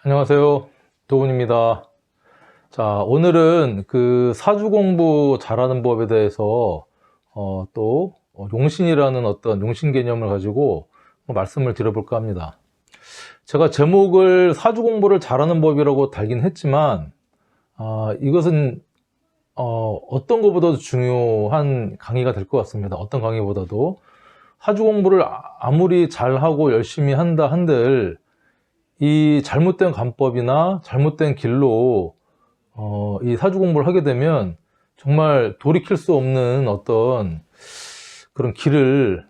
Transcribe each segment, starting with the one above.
안녕하세요. 도훈입니다. 자, 오늘은 그 사주 공부 잘하는 법에 대해서 또 용신이라는 어떤 용신 개념을 가지고 말씀을 드려볼까 합니다. 제가 제목을 사주 공부를 잘하는 법이라고 달긴 했지만 이것은 어떤 것보다도 중요한 강의가 될 것 같습니다. 어떤 강의보다도 사주 공부를 아무리 잘하고 열심히 한다 한들 이 잘못된 관법이나 잘못된 길로 이 사주 공부를 하게 되면 정말 돌이킬 수 없는 어떤 그런 길을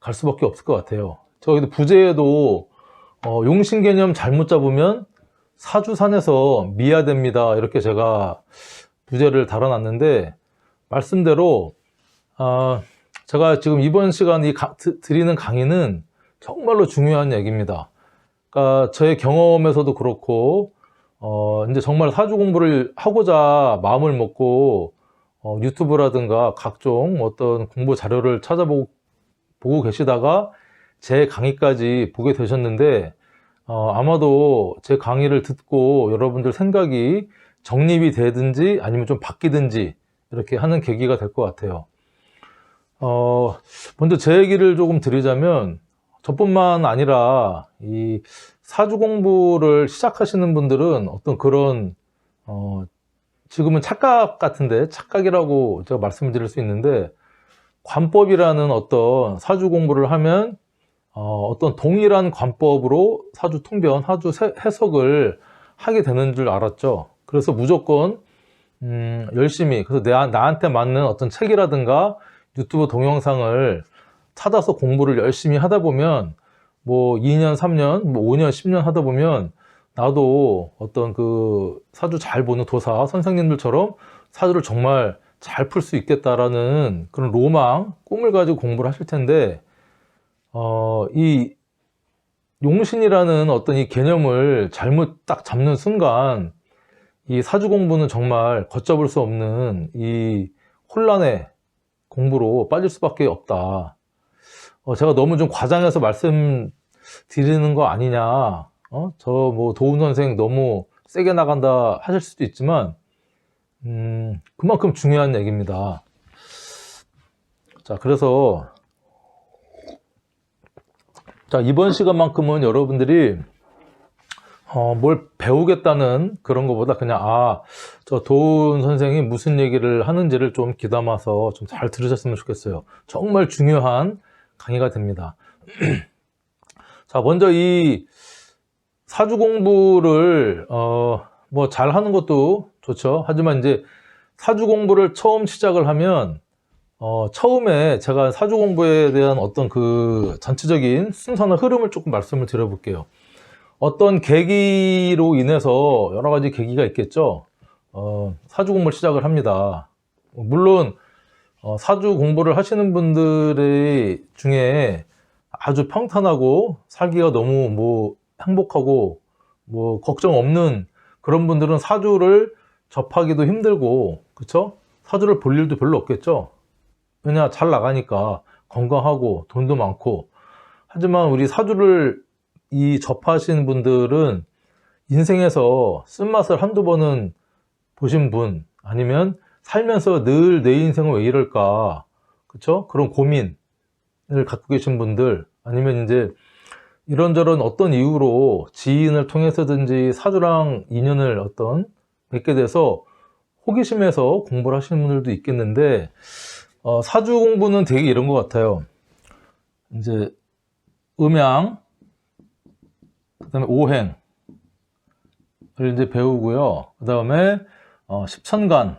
갈 수밖에 없을 것 같아요. 저기도 부제에도 용신 개념 잘못 잡으면 사주산에서 미야됩니다, 이렇게 제가 부제를 달아놨는데, 말씀대로 제가 지금 이번 시간 드리는 강의는 정말로 중요한 얘기입니다. 그러니까 저의 경험에서도 그렇고 이제 정말 사주 공부를 하고자 마음을 먹고 유튜브라든가 각종 어떤 공부 자료를 찾아보고 계시다가 제 강의까지 보게 되셨는데, 아마도 제 강의를 듣고 여러분들 생각이 정립이 되든지 아니면 좀 바뀌든지 이렇게 하는 계기가 될 것 같아요. 먼저 제 얘기를 조금 드리자면, 저뿐만 아니라 이 사주 공부를 시작하시는 분들은 어떤 그런 지금은 착각 같은데, 착각이라고 제가 말씀을 드릴 수 있는데, 관법이라는 어떤 사주 공부를 하면 어떤 동일한 관법으로 사주 통변, 사주 해석을 하게 되는 줄 알았죠. 그래서 무조건 열심히, 그래서 나한테 맞는 어떤 책이라든가 유튜브 동영상을 찾아서 공부를 열심히 하다 보면 뭐 2년, 3년, 뭐 5년, 10년 하다 보면 나도 어떤 그 사주 잘 보는 도사 선생님들처럼 사주를 정말 잘 풀 수 있겠다라는 그런 로망, 꿈을 가지고 공부를 하실 텐데, 이 용신이라는 어떤 이 개념을 잘못 딱 잡는 순간 이 사주 공부는 정말 걷잡을 수 없는 이 혼란의 공부로 빠질 수밖에 없다. 제가 너무 좀 과장해서 말씀드리는 거 아니냐, 저 뭐 도훈 선생 너무 세게 나간다 하실 수도 있지만 그만큼 중요한 얘기입니다. 자, 그래서 이번 시간만큼은 여러분들이 뭘 배우겠다는 그런 것보다 그냥 저 도훈 선생이 무슨 얘기를 하는지를 좀 귀담아서 좀 잘 들으셨으면 좋겠어요. 정말 중요한 강의가 됩니다. 자, 먼저 이 사주 공부를 뭐 잘하는 것도 좋죠. 하지만 이제 사주 공부를 처음 시작을 하면 처음에 제가 사주 공부에 대한 어떤 그 전체적인 순서나 흐름을 조금 말씀을 드려볼게요. 어떤 계기로 인해서 여러 가지 계기가 있겠죠. 사주 공부를 시작을 합니다. 물론 사주 공부를 하시는 분들의 중에 아주 평탄하고 살기가 너무 뭐 행복하고 뭐 걱정 없는 그런 분들은 사주를 접하기도 힘들고, 그쵸? 사주를 볼 일도 별로 없겠죠. 왜냐, 잘 나가니까 건강하고 돈도 많고. 하지만 우리 사주를 접하신 분들은 인생에서 쓴맛을 한두 번은 보신 분, 아니면 살면서 늘 내 인생은 왜 이럴까, 그쵸? 그런 고민을 갖고 계신 분들, 아니면 이제 이런저런 어떤 이유로 지인을 통해서든지 사주랑 인연을 맺게 돼서 호기심에서 공부를 하시는 분들도 있겠는데, 사주 공부는 되게 이런 것 같아요. 이제 음양, 그 다음에 오행을 이제 배우고요. 그 다음에 십천간,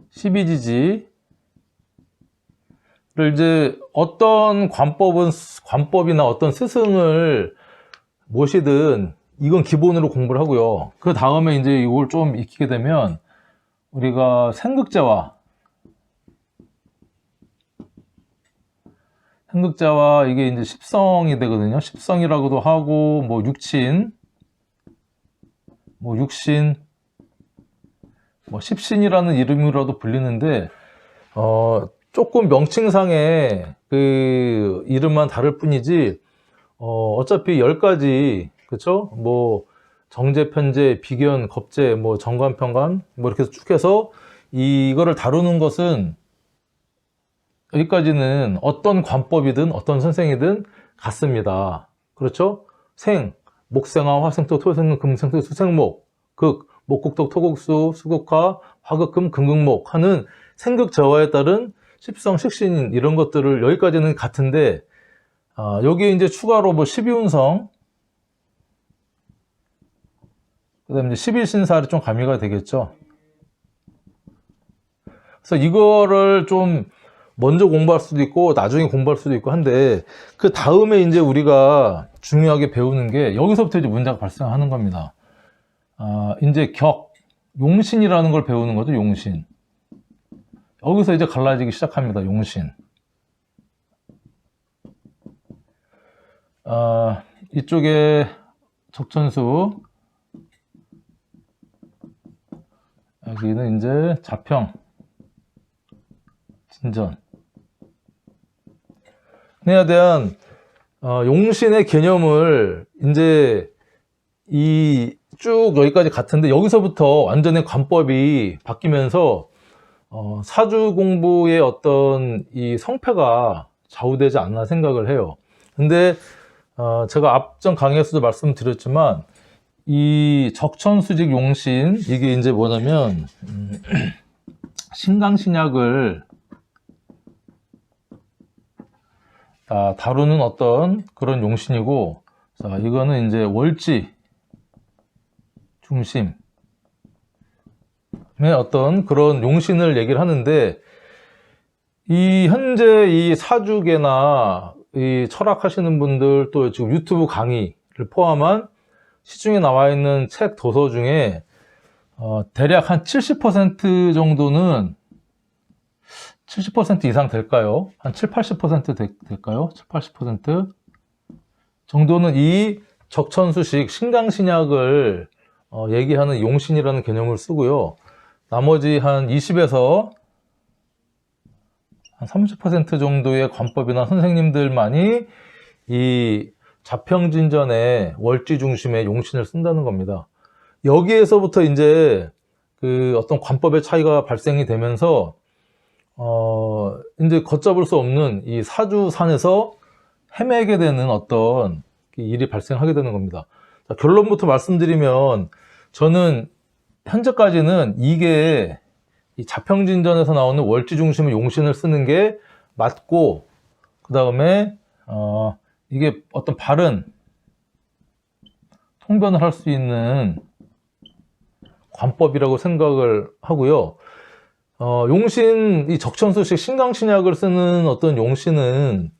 십이지지를 이제 어떤 관법이나 어떤 스승을 모시든 이건 기본으로 공부를 하고요. 그 다음에 이제 이걸 좀 익히게 되면 우리가 생극자와 이게 이제 십성이 되거든요. 십성이라고도 하고, 뭐 육친, 뭐 육신, 뭐 십신이라는 이름으로도 불리는데, 조금 명칭상의 그 이름만 다를 뿐이지 어차피 10가지, 그쵸? 뭐, 정제, 편제, 비견, 겁제, 뭐, 정관, 편관, 뭐, 이렇게 쭉 해서 이거를 다루는 것은 여기까지는 어떤 관법이든 어떤 선생이든 같습니다. 그렇죠? 생, 목생화, 화생토, 토생금, 금생토, 수생목, 극, 목국토, 토국수, 수국화, 화극금, 금극목 하는 생극저화에 따른 십성, 식신 이런 것들을 여기까지는 같은데 여기 이제 추가로 뭐 12운성, 그 다음에 11신살이 좀 가미가 되겠죠. 그래서 이거를 좀 먼저 공부할 수도 있고 나중에 공부할 수도 있고 한데 그 다음에 이제 우리가 중요하게 배우는 게 여기서부터 이제 문제가 발생하는 겁니다. 이제 용신이라는 걸 배우는 거죠. 용신. 여기서 이제 갈라지기 시작합니다. 용신. 이쪽에 적천수, 여기는 이제 자평, 진전. 에 대한 용신의 개념을 이제 이 쭉 여기까지 같은데 여기서부터 완전히 관법이 바뀌면서 사주 공부의 어떤 이 성패가 좌우되지 않나 생각을 해요. 근데 제가 앞전 강의에서도 말씀드렸지만 이 적천수직 용신 이게 이제 뭐냐면 신강신약을 다루는 어떤 그런 용신이고, 자, 이거는 이제 월지 중심의 어떤 그런 용신을 얘기를 하는데, 이 현재 이 사주계나 이 철학하시는 분들 또 지금 유튜브 강의를 포함한 시중에 나와 있는 책 도서 중에 대략 한 70% 정도는 70% 이상 될까요? 한 7, 80% 될까요? 7, 80% 정도는 이 적천수식 신강신약을 얘기하는 용신이라는 개념을 쓰고요. 나머지 한 20에서 한 30% 정도의 관법이나 선생님들만이 이 자평진전의 월지 중심의 용신을 쓴다는 겁니다. 여기에서부터 이제 그 어떤 관법의 차이가 발생이 되면서 이제 걷잡을 수 없는 이 사주산에서 헤매게 되는 어떤 일이 발생하게 되는 겁니다. 자, 결론부터 말씀드리면 저는 현재까지는 이게 이 자평진전에서 나오는 월지 중심의 용신을 쓰는 게 맞고, 그 다음에 이게 어떤 바른 통변을 할 수 있는 관법이라고 생각을 하고요. 용신, 이 적천수식 신강신약을 쓰는 어떤 용신은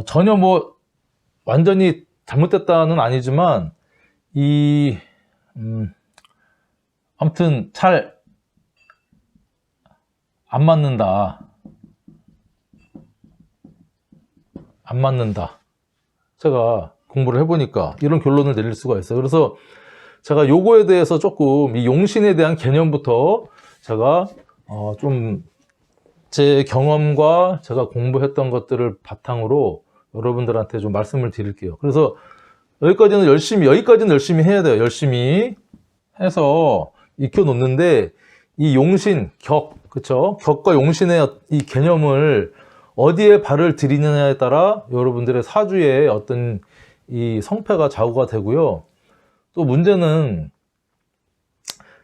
전혀 뭐 완전히 잘못됐다는 아니지만 아무튼 잘 안 맞는다. 안 맞는다. 제가 공부를 해보니까 이런 결론을 내릴 수가 있어요. 그래서 제가 요거에 대해서 조금 이 용신에 대한 개념부터 제가 좀 제 경험과 제가 공부했던 것들을 바탕으로 여러분들한테 좀 말씀을 드릴게요. 그래서 여기까지는 열심히 해야 돼요. 열심히 해서 익혀 놓는데 이 용신, 그쵸? 격과 용신의 이 개념을 어디에 발을 들이느냐에 따라 여러분들의 사주의 어떤 이 성패가 좌우가 되고요. 또 문제는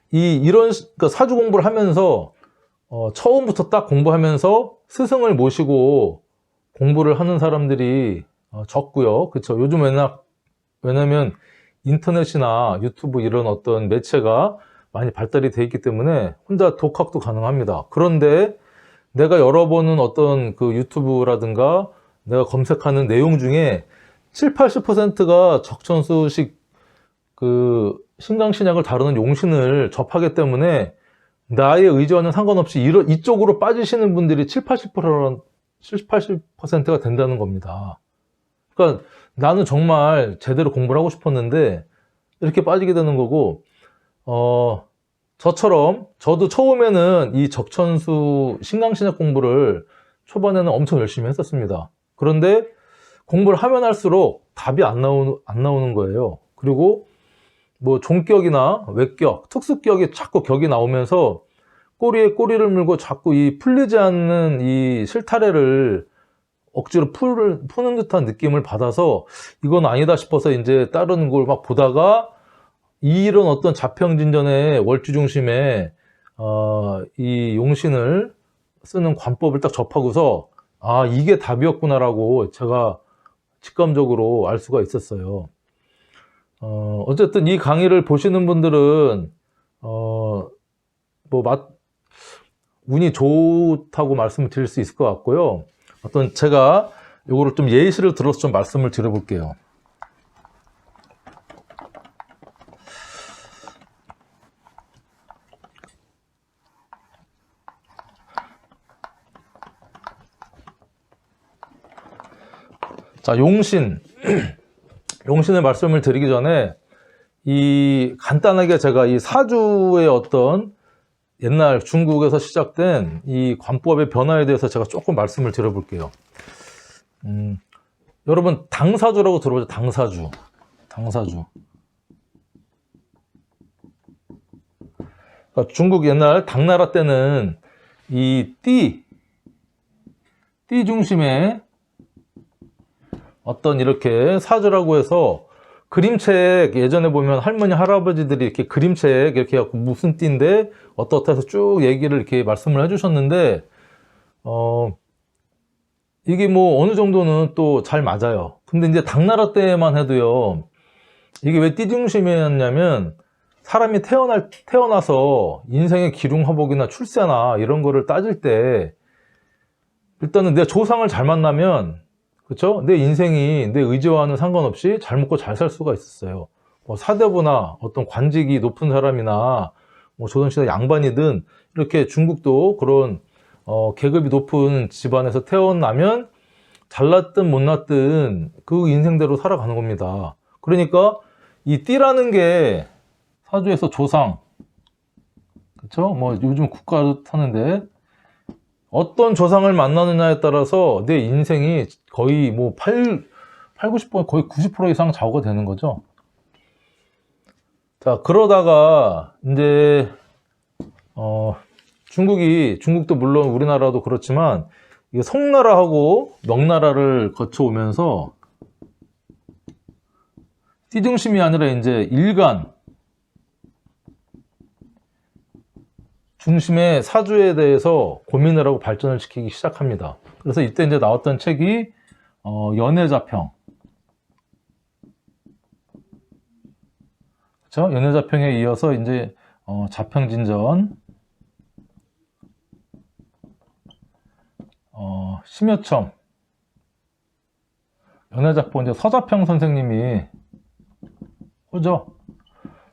그러니까 사주 공부를 하면서 처음부터 딱 공부하면서 스승을 모시고 공부를 하는 사람들이 적고요. 그쵸? 요즘 왜냐면 인터넷이나 유튜브 이런 어떤 매체가 많이 발달이 되어 있기 때문에 혼자 독학도 가능합니다. 그런데 내가 열어보는 어떤 그 유튜브라든가 내가 검색하는 내용 중에 7, 80%가 적천수식 그 신강신약을 다루는 용신을 접하기 때문에 나의 의지와는 상관없이 이쪽으로 빠지시는 분들이 7, 80%가 된다는 겁니다. 그러니까 나는 정말 제대로 공부를 하고 싶었는데 이렇게 빠지게 되는 거고, 저도 처음에는 이 적천수 신강신약 공부를 초반에는 엄청 열심히 했었습니다. 그런데 공부를 하면 할수록 답이 안 나오는 거예요. 그리고 뭐 종격이나 외격, 특수격이 자꾸 격이 나오면서 꼬리에 꼬리를 물고 자꾸 이 풀리지 않는 이 실타래를 억지로 푸는 듯한 느낌을 받아서 이건 아니다 싶어서 이제 다른 걸 막 보다가 이런 어떤 자평진전의 월주 중심에 이 용신을 쓰는 관법을 딱 접하고서 아, 이게 답이었구나라고 제가 직감적으로 알 수가 있었어요. 어쨌든 이 강의를 보시는 분들은 운이 좋다고 말씀을 드릴 수 있을 것 같고요. 어떤 제가 요거를 좀 예시를 들어서 좀 말씀을 드려볼게요. 자, 용신의 말씀을 드리기 전에 간단하게 제가 이 사주의 어떤 옛날 중국에서 시작된 이 관법의 변화에 대해서 제가 조금 말씀을 드려볼게요. 여러분 당사주라고 들어보죠. 당사주. 그러니까 중국 옛날 당나라 때는 이 띠 중심의 어떤 이렇게 사주라고 해서 그림책, 예전에 보면 할머니, 할아버지들이 이렇게 그림책 이렇게 해갖고 무슨 띠인데 어떻다 해서 쭉 얘기를 이렇게 말씀을 해주셨는데, 이게 뭐 어느 정도는 또 잘 맞아요. 근데 이제 당나라 때만 해도요, 이게 왜 띠 중심이었냐면, 사람이 태어나서 인생의 기륭화복이나 출세나 이런 거를 따질 때, 일단은 내 조상을 잘 만나면, 그쵸? 내 인생이 내 의지와는 상관없이 잘 먹고 잘 살 수가 있었어요. 뭐 사대부나 어떤 관직이 높은 사람이나 뭐 조선시대 양반이든 이렇게 중국도 그런 계급이 높은 집안에서 태어나면 잘났든 못났든 그 인생대로 살아가는 겁니다. 그러니까 이 띠라는 게 사주에서 조상, 그쵸? 뭐 요즘 국가도 타는데 어떤 조상을 만나느냐에 따라서 내 인생이 거의 뭐 90% 거의 90% 이상 좌우가 되는 거죠. 자, 그러다가 이제 중국도 물론 우리나라도 그렇지만 이게 송나라하고 명나라를 거쳐오면서 띠중심이 아니라 이제 일간 중심의 사주에 대해서 고민을 하고 발전을 시키기 시작합니다. 그래서 이때 이제 나왔던 책이 연애자평. 그렇죠? 연애자평에 이어서 이제 자평진전, 심여첨, 연애자평 이제 서자평 선생님이 호죠.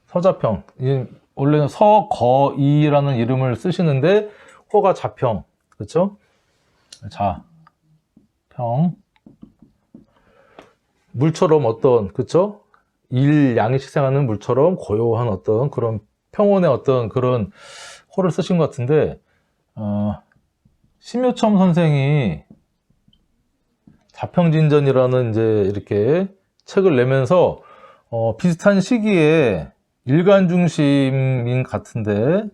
서자평. 원래는 서거이라는 이름을 쓰시는데 호가 자평, 그렇죠? 자평. 물처럼 어떤, 그렇죠? 양이 식생하는 물처럼 고요한 어떤 그런 평온의 어떤 그런 호를 쓰신 것 같은데, 심요첨 선생이 자평진전이라는 이제 이렇게 책을 내면서 비슷한 시기에 일간 중심인 같은데,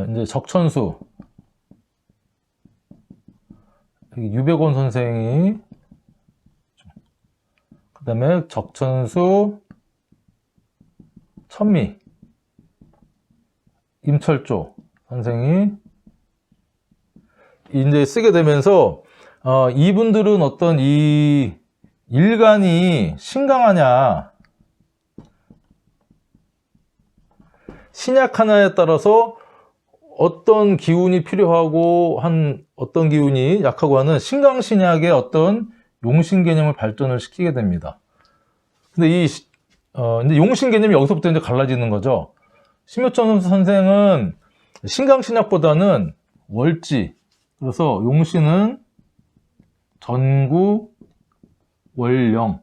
이제 적천수, 유백원 선생이, 그 다음에 적천수, 천미, 임철조 선생이 이제 쓰게 되면서, 이분들은 어떤 이 일간이 신강하냐, 신약하냐에 따라서 어떤 기운이 필요하고 어떤 기운이 약하고 하는 신강신약의 어떤 용신 개념을 발전을 시키게 됩니다. 근데 이제 용신 개념이 여기서부터 이제 갈라지는 거죠. 심효천 선생은 신강신약보다는 월지, 그래서 용신은 전구, 월령.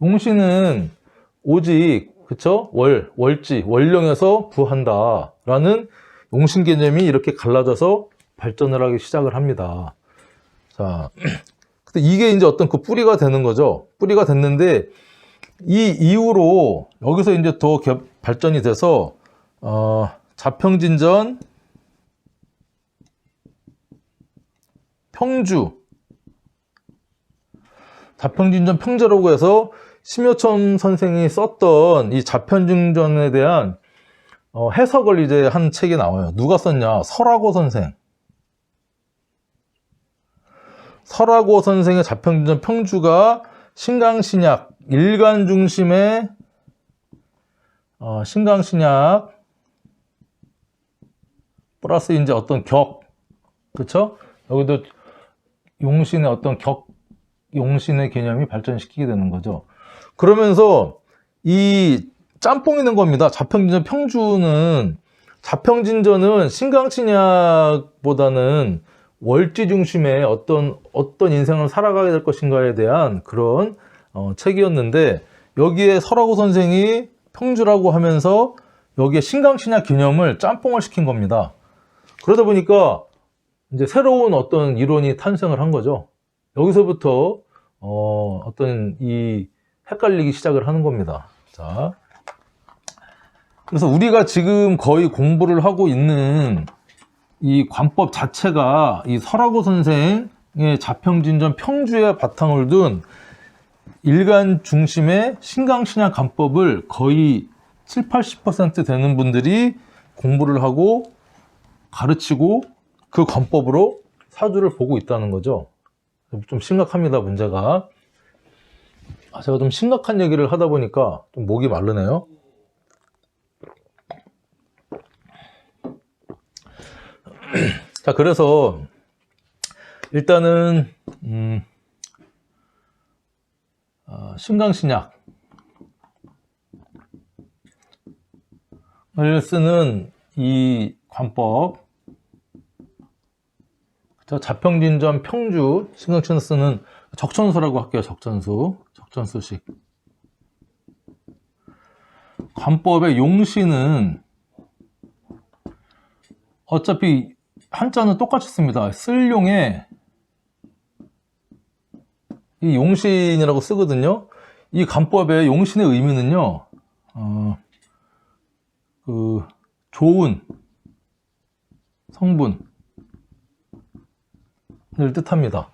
용신은 오직, 그쵸? 월지, 월령에서 구한다 라는 용신 개념이 이렇게 갈라져서 발전을 하기 시작을 합니다. 자, 근데 이게 이제 어떤 그 뿌리가 되는 거죠. 뿌리가 됐는데 이 이후로 여기서 이제 더 발전이 돼서 자평진전, 평주, 자평진전 평주라고 해서 심여천 선생이 썼던 이 자평진전에 대한 해석을 이제 한 책이 나와요. 누가 썼냐? 설하고 선생. 설하고 선생의 자평진전 평주가 신강신약 일간 중심의 신강신약 플러스 이제 어떤 격, 그쵸? 여기도 용신의 어떤 격, 용신의 개념이 발전시키게 되는 거죠. 그러면서 이 짬뽕이 는 겁니다. 자평진전 평주는, 자평진전은 신강신약보다는 월지 중심의 어떤 인생을 살아가게 될 것인가에 대한 그런 책이었는데, 여기에 설하고 선생이 평주라고 하면서 여기에 신강신약 개념을 짬뽕을 시킨 겁니다. 그러다 보니까 이제 새로운 어떤 이론이 탄생을 한 거죠. 여기서부터 어떤 이 헷갈리기 시작을 하는 겁니다. 자, 그래서 우리가 지금 거의 공부를 하고 있는 이 관법 자체가 이 설하고 선생의 자평진전 평주에 바탕을 둔 일간 중심의 신강신약 관법을 거의 70~80% 되는 분들이 공부를 하고 가르치고 그 관법으로 사주를 보고 있다는 거죠. 좀 심각합니다, 문제가. 제가 좀 심각한 얘기를 하다 보니까 좀 목이 마르네요. 자, 그래서 일단은 신강신약을 쓰는 이 관법, 자평진전 평주 신강신약 쓰는 적천수라고 할게요. 적천수식 관법의 용신은 어차피 한자는 똑같이 씁니다. 쓸 용에 이 용신이라고 쓰거든요. 이 관법의 용신의 의미는요, 그 좋은 성분을 뜻합니다.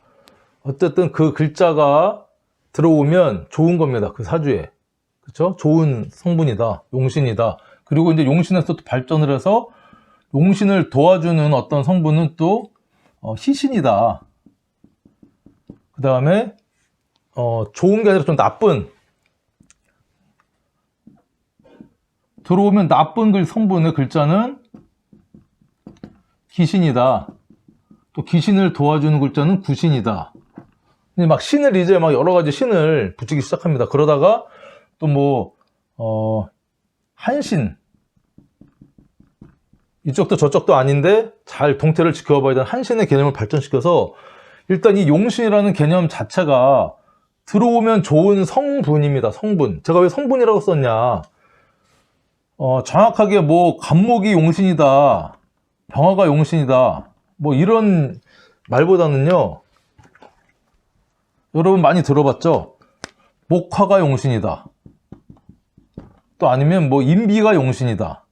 어쨌든 그 글자가 들어오면 좋은 겁니다. 그 사주에. 그쵸? 좋은 성분이다. 용신이다. 그리고 이제 용신에서 또 발전을 해서 용신을 도와주는 어떤 성분은 또 희신이다. 그 다음에 좋은 게 아니라 좀 나쁜, 들어오면 나쁜 성분의 글자는 기신이다. 또 기신을 도와주는 글자는 구신이다. 근데 막 신을 이제 막 여러 가지 신을 붙이기 시작합니다. 그러다가 또 뭐 한신, 이쪽도 저쪽도 아닌데 잘 동태를 지켜봐야 되는 한신의 개념을 발전시켜서 일단 이 용신이라는 개념 자체가 들어오면 좋은 성분입니다. 성분. 제가 왜 성분이라고 썼냐? 정확하게 뭐 간목이 용신이다, 병화가 용신이다, 뭐 이런 말보다는요, 여러분 많이 들어봤죠? 목화가 용신이다. 또 아니면 뭐 인비가 용신이다.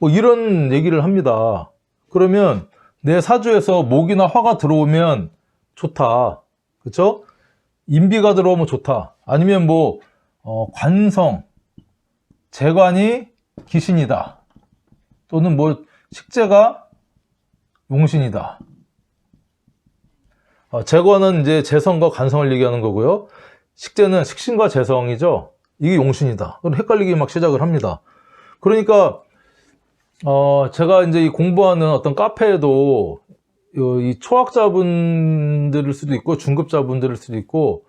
뭐 이런 얘기를 합니다. 그러면 내 사주에서 목이나 화가 들어오면 좋다. 그쵸? 인비가 들어오면 좋다. 아니면 뭐 관성, 재관이 기신이다. 또는 뭐 식재가 용신이다. 재관은 이제 재성과 관성을 얘기하는 거고요. 식재는 식신과 재성이죠. 이게 용신이다. 그럼 헷갈리기 막 시작을 합니다. 그러니까 제가 이제 이 공부하는 어떤 카페에도 이 초학자분들일 수도 있고 중급자분들일 수도 있고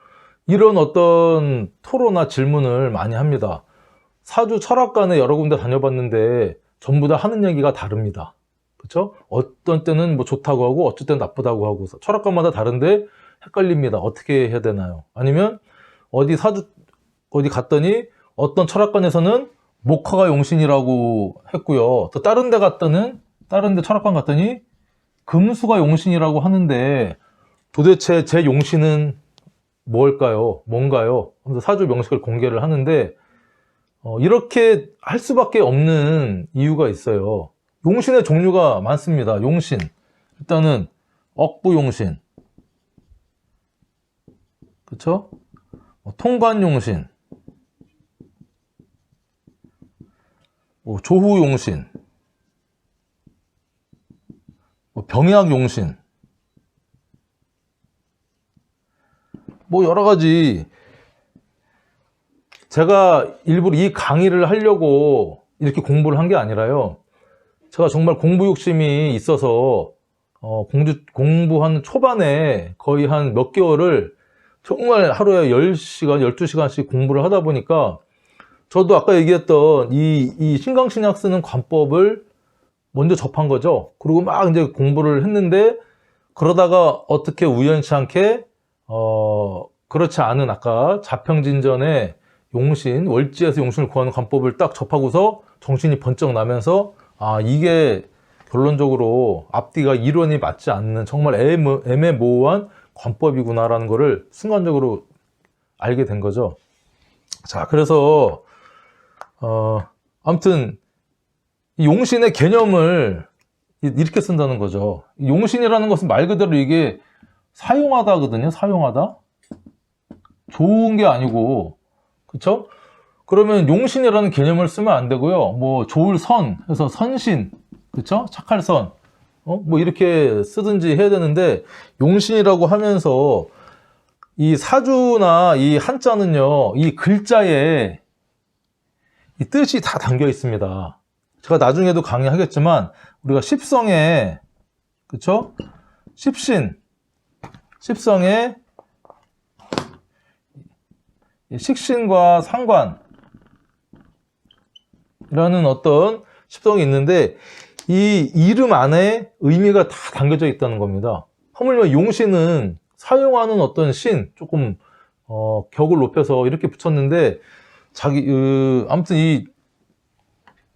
이런 어떤 토론이나 질문을 많이 합니다. 사주 철학관에 여러 군데 다녀봤는데 전부 다 하는 얘기가 다릅니다. 그렇죠? 어떤 때는 뭐 좋다고 하고 어쩔 때는 나쁘다고 하고 철학관마다 다른데 헷갈립니다. 어떻게 해야 되나요? 아니면 어디 갔더니 어떤 철학관에서는 목화가 용신이라고 했고요. 또 다른 데 철학관 갔더니 금수가 용신이라고 하는데 도대체 제 용신은 뭘까요? 뭔가요? 하면서 사주 명식을 공개를 하는데 이렇게 할 수밖에 없는 이유가 있어요. 용신의 종류가 많습니다. 용신, 일단은 억부용신, 그쵸? 통관용신, 조후용신, 병약용신, 여러가지. 제가 일부러 이 강의를 하려고 이렇게 공부를 한 게 아니라요, 제가 정말 공부 욕심이 있어서 공부한 초반에 거의 한 몇 개월을 정말 하루에 10시간, 12시간씩 공부를 하다 보니까 저도 아까 얘기했던 이 신강신약 쓰는 관법을 먼저 접한 거죠. 그리고 막 이제 공부를 했는데, 그러다가 어떻게 우연치 않게 그렇지 않은 아까 자평진전의 용신, 월지에서 용신을 구하는 관법을 딱 접하고서 정신이 번쩍 나면서, 이게 결론적으로 앞뒤가 이론이 맞지 않는 정말 애매모호한 관법이구나라는 거를 순간적으로 알게 된 거죠. 자, 그래서 아무튼 이 용신의 개념을 이렇게 쓴다는 거죠. 용신이라는 것은 말 그대로 이게 사용하다거든요. 사용하다. 좋은 게 아니고, 그쵸? 그러면 용신이라는 개념을 쓰면 안 되고요. 좋을 선 해서 선신, 그쵸? 착할 선, 이렇게 쓰든지 해야 되는데, 용신이라고 하면서 이 사주나 이 한자는요, 이 글자에 이 뜻이 다 담겨 있습니다. 제가 나중에도 강의하겠지만, 우리가 십성에, 그쵸? 십성에 식신과 상관이라는 어떤 십성이 있는데, 이 이름 안에 의미가 다 담겨져 있다는 겁니다. 하물며 용신은 사용하는 어떤 신, 조금 격을 높여서 이렇게 붙였는데, 아무튼 이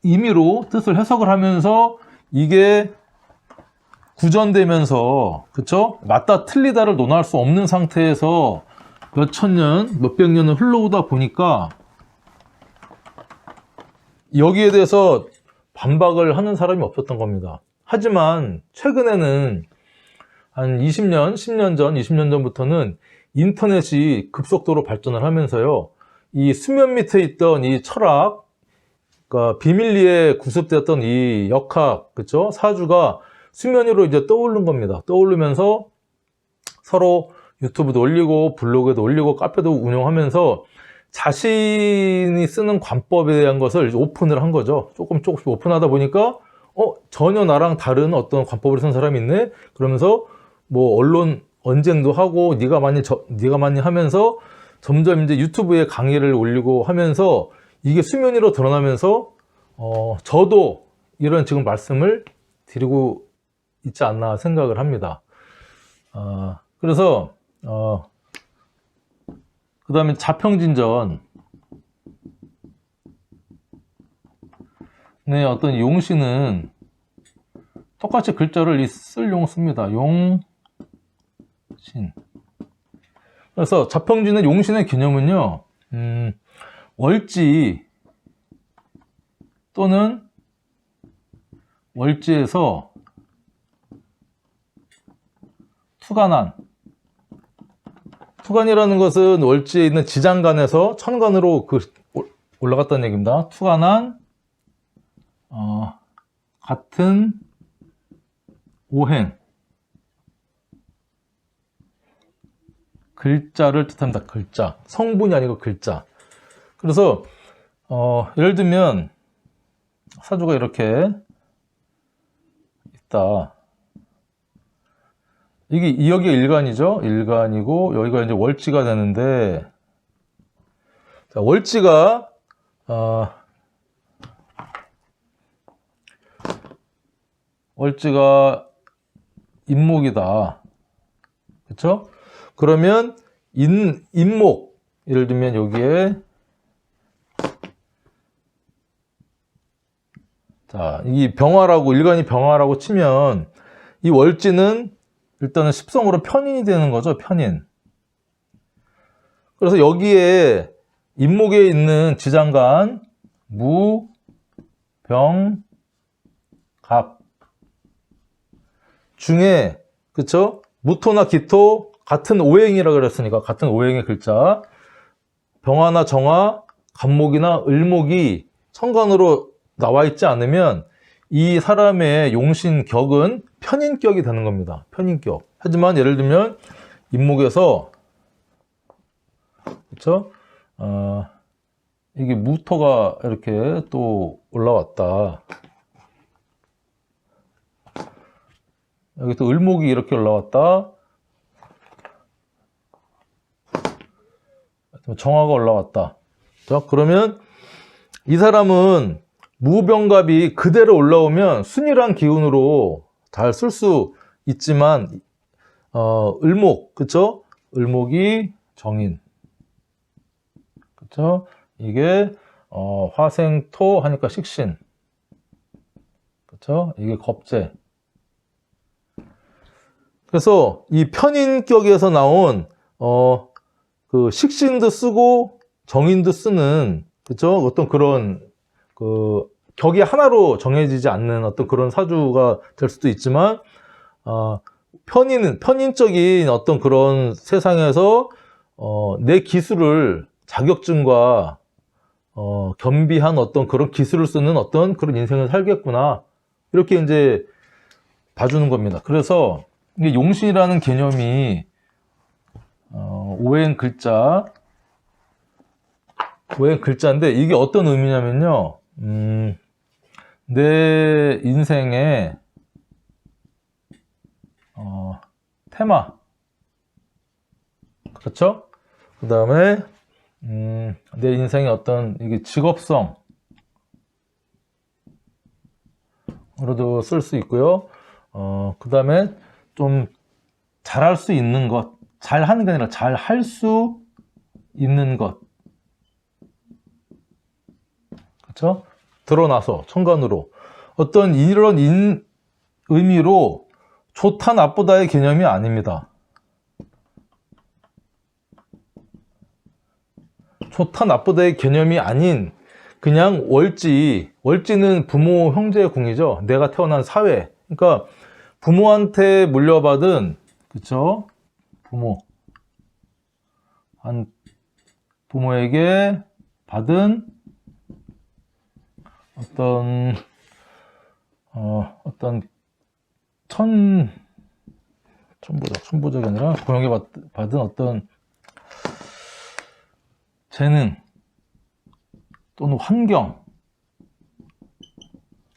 임의로 뜻을 해석을 하면서 이게 구전되면서, 그쵸? 맞다 틀리다를 논할 수 없는 상태에서 몇 천 년, 몇백 년을 흘러오다 보니까 여기에 대해서 반박을 하는 사람이 없었던 겁니다. 하지만 최근에는 한 20년, 10년 전, 20년 전부터는 인터넷이 급속도로 발전을 하면서요, 이 수면 밑에 있던 이 철학, 그러니까 비밀리에 구습되었던 이 역학, 그쵸? 사주가 수면 위로 이제 떠오른 겁니다. 떠오르면서 서로 유튜브도 올리고 블로그에도 올리고 카페도 운영하면서 자신이 쓰는 관법에 대한 것을 오픈을 한 거죠. 조금씩 오픈하다 보니까 전혀 나랑 다른 어떤 관법을 쓴 사람이 있네? 그러면서 언론 언쟁도 하고 네가 많이 하면서 점점 이제 유튜브에 강의를 올리고 하면서 이게 수면 위로 드러나면서 저도 이런 지금 말씀을 드리고 있지 않나 생각을 합니다. 그래서 그 다음에 자평진전, 네, 어떤 용신은 똑같이 글자를 쓸용 씁니다. 용신. 그래서 자평진의 용신의 개념은요, 월지 또는 월지에서 투간이라는 것은 월지에 있는 지장간에서 천간으로 올라갔다는 얘기입니다. 투간한 같은 오행, 글자를 뜻합니다. 글자, 성분이 아니고 글자. 그래서 예를 들면 사주가 이렇게 있다. 여기가 일간이죠. 일간이고 여기가 이제 월지가 되는데, 자, 월지가 인목이다. 그렇죠? 그러면 인목, 예를 들면 여기에, 자, 이 병화라고, 일간이 병화라고 치면 이 월지는 일단은 십성으로 편인이 되는 거죠. 편인. 그래서 여기에 인목에 있는 지장간 무, 병, 갑 중에 그쵸? 무토나 기토 같은 오행이라 그랬으니까 같은 오행의 글자 병화나 정화, 갑목이나 을목이 천간으로 나와 있지 않으면 이 사람의 용신격은 편인격이 되는 겁니다. 편인격. 하지만 예를 들면 인목에서 그쵸? 이게 무토가 이렇게 또 올라왔다. 여기 또 을목이 이렇게 올라왔다. 정화가 올라왔다. 자, 그러면 이 사람은 무병갑이 그대로 올라오면 순이란 기운으로 잘 쓸 수 있지만 을목, 그쵸? 을목이 정인. 그쵸? 이게 화생토 하니까 식신. 그쵸? 이게 겁재. 그래서 이 편인격에서 나온 그 식신도 쓰고 정인도 쓰는 그쵸? 어떤 그런 그 격이 하나로 정해지지 않는 어떤 그런 사주가 될 수도 있지만 편인적인 어떤 그런 세상에서 내 기술을 자격증과 겸비한 어떤 그런 기술을 쓰는 어떤 그런 인생을 살겠구나 이렇게 이제 봐주는 겁니다. 그래서 이게 용신이라는 개념이 오행 글자인데 이게 어떤 의미냐면요. 내 인생의 테마, 그렇죠? 그 다음에 내 인생의 어떤 이게 직업성으로도 쓸 수 있고요. 그 다음에 좀 잘할 수 있는 것, 잘하는 게 아니라 잘할 수 있는 것, 그렇죠? 드러나서 천간으로 어떤 이런 의미로 좋다 나쁘다의 개념이 아닙니다. 좋다 나쁘다의 개념이 아닌 그냥 월지는 부모 형제의 궁이죠. 내가 태어난 사회. 그러니까 부모한테 물려받은 그쵸? 부모에게 받은 어떤 천보적이 아니라 부모에게 받은 어떤 재능 또는 환경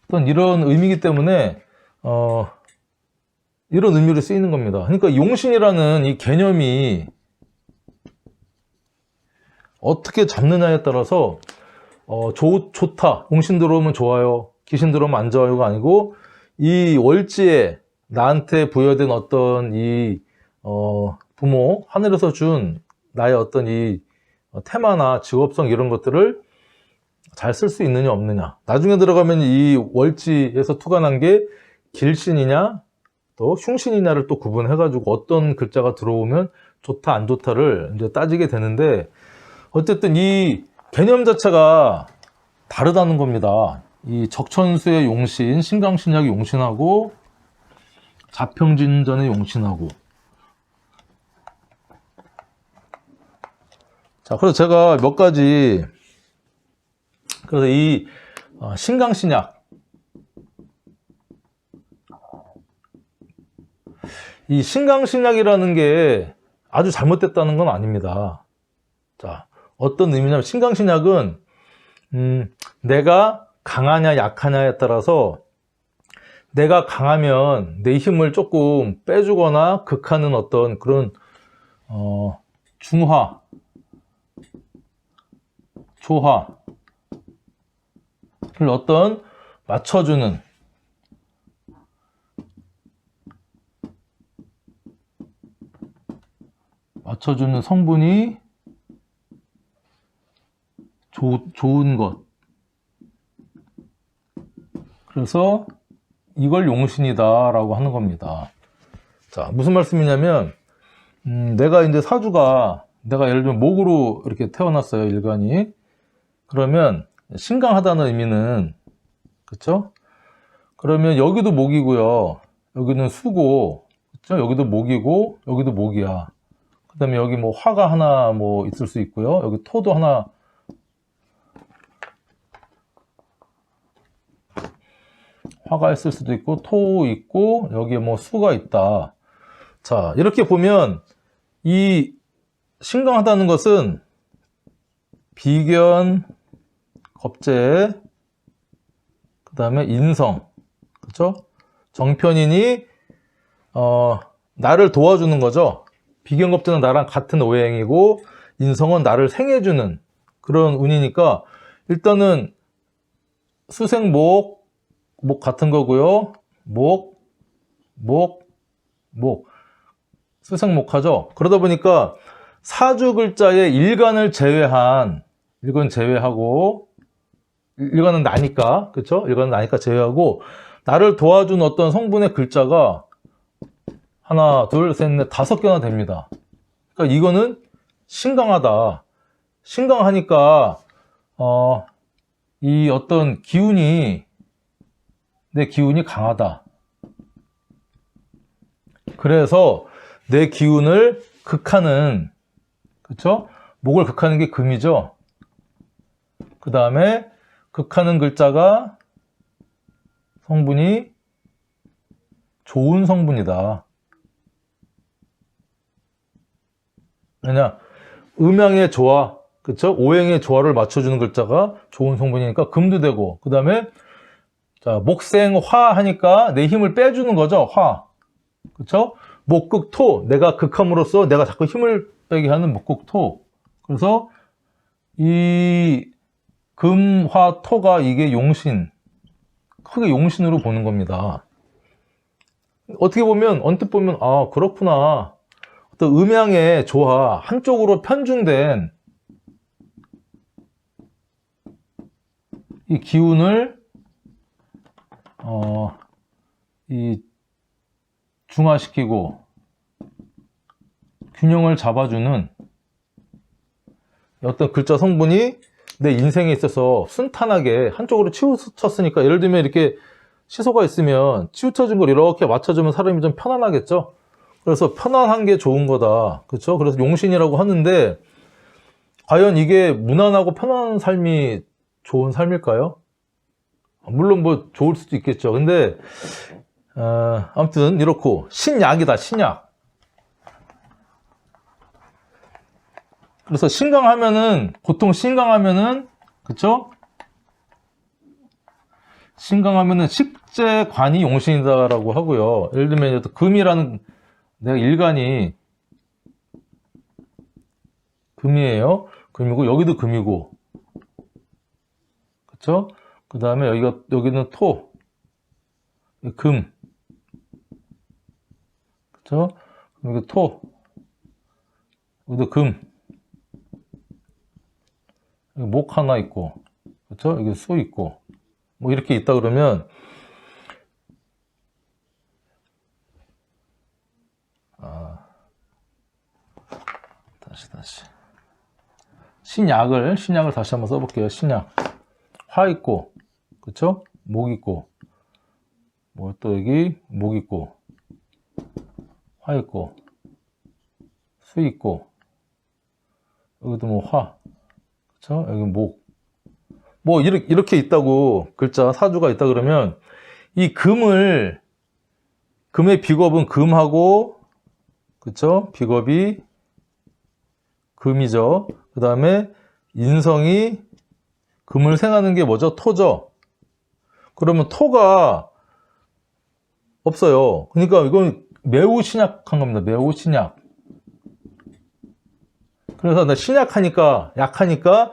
어떤 이런 의미이기 때문에 이런 의미로 쓰이는 겁니다. 그러니까 용신이라는 이 개념이 어떻게 잡느냐에 따라서 좋다, 용신 들어오면 좋아요, 귀신 들어오면 안 좋아요가 아니고 이 월지에 나한테 부여된 어떤 이 부모, 하늘에서 준 나의 어떤 이 테마나 직업성 이런 것들을 잘 쓸 수 있느냐 없느냐. 나중에 들어가면 이 월지에서 투관한 게 길신이냐 또 흉신이냐를 또 구분해가지고 어떤 글자가 들어오면 좋다 안 좋다를 이제 따지게 되는데 어쨌든 이 개념 자체가 다르다는 겁니다. 이 적천수의 용신, 신강신약의 용신하고 자평진전의 용신하고. 자, 그래서 제가 몇 가지 그래서 이 신강신약 이 신강신약이라는 게 아주 잘못됐다는 건 아닙니다. 자, 어떤 의미냐면 신강신약은 내가 강하냐 약하냐에 따라서 내가 강하면 내 힘을 조금 빼주거나 극하는 어떤 그런 중화, 조화를 어떤 맞춰주는 성분이 좋은 것. 그래서 이걸 용신이다라고 하는 겁니다. 자, 무슨 말씀이냐면, 내가 이제 사주가, 내가 예를 들면 목으로 이렇게 태어났어요, 일간이. 그러면, 신강하다는 의미는, 그쵸? 그러면 여기도 목이고요. 여기는 수고, 그쵸? 여기도 목이고, 여기도 목이야. 그 다음에 여기 뭐 화가 하나 뭐 있을 수 있고요. 여기 토도 하나, 화가 있을 수도 있고, 토 있고, 여기에 뭐 수가 있다. 자, 이렇게 보면, 이 신강하다는 것은 비견, 겁재, 그 다음에 인성, 그쵸? 정편이니, 나를 도와주는 거죠. 비견, 겁재는 나랑 같은 오행이고, 인성은 나를 생해주는 그런 운이니까, 일단은 수생목, 목 같은 거고요. 목, 수생목하죠. 그러다 보니까 사주 글자의 일간을 제외한, 일간 제외하고, 일간은 나니까, 그쵸? 일간은 나니까 제외하고, 나를 도와준 어떤 성분의 글자가 하나, 둘, 셋, 넷, 5개나 됩니다. 그러니까 이거는 신강하다. 신강하니까, 이 어떤 기운이, 내 기운이 강하다. 그래서 내 기운을 극하는, 그쵸? 목을 극하는 게 금이죠. 그 다음에 극하는 글자가 성분이 좋은 성분이다. 왜냐? 음양의 조화, 그쵸? 오행의 조화를 맞춰주는 글자가 좋은 성분이니까 금도 되고, 그 다음에 자, 목생화 하니까 내 힘을 빼주는 거죠. 화. 그쵸? 목극토. 내가 극함으로써 내가 자꾸 힘을 빼게 하는 목극토. 그래서 이 금화토가 이게 용신. 크게 용신으로 보는 겁니다. 어떻게 보면, 언뜻 보면, 아, 그렇구나. 어떤 음양의 조화, 한쪽으로 편중된 이 기운을 이 중화시키고 균형을 잡아주는 어떤 글자 성분이 내 인생에 있어서 순탄하게 한쪽으로 치우쳤으니까, 예를 들면 이렇게 시소가 있으면 치우쳐진 걸 이렇게 맞춰주면 사람이 좀 편안하겠죠. 그래서 편안한 게 좋은 거다. 그렇죠? 그래서 용신이라고 하는데, 과연 이게 무난하고 편안한 삶이 좋은 삶일까요? 물론 뭐 좋을 수도 있겠죠. 근데 아무튼 이렇고, 신약이다, 신약. 그래서 신강하면은, 보통 신강하면은, 그쵸? 신강하면은 식재관이 용신이다라고 하고요. 예를 들면 금이라는, 내가 일간이 금이에요. 금이고, 여기도 금이고, 그쵸? 그 다음에 여기는 토, 금, 그쵸? 여기 토, 여기도 금, 여기 목 하나 있고, 그쵸? 여기 수 있고, 뭐 이렇게 있다 그러면, 다시. 신약을 다시 한번 써볼게요. 신약. 화 있고, 그쵸? 목 있고, 뭐 또 여기 목 있고, 화 있고, 수 있고, 여기도 뭐 화, 그쵸? 여기 목. 뭐 이렇게 있다고, 글자 사주가 있다 그러면, 이 금의 비겁은 금하고, 그쵸? 비겁이 금이죠. 그 다음에 인성이 금을 생하는 게 뭐죠? 토죠. 그러면 토가 없어요. 그러니까 이건 매우 신약한 겁니다. 매우 신약. 그래서 나 신약하니까, 약하니까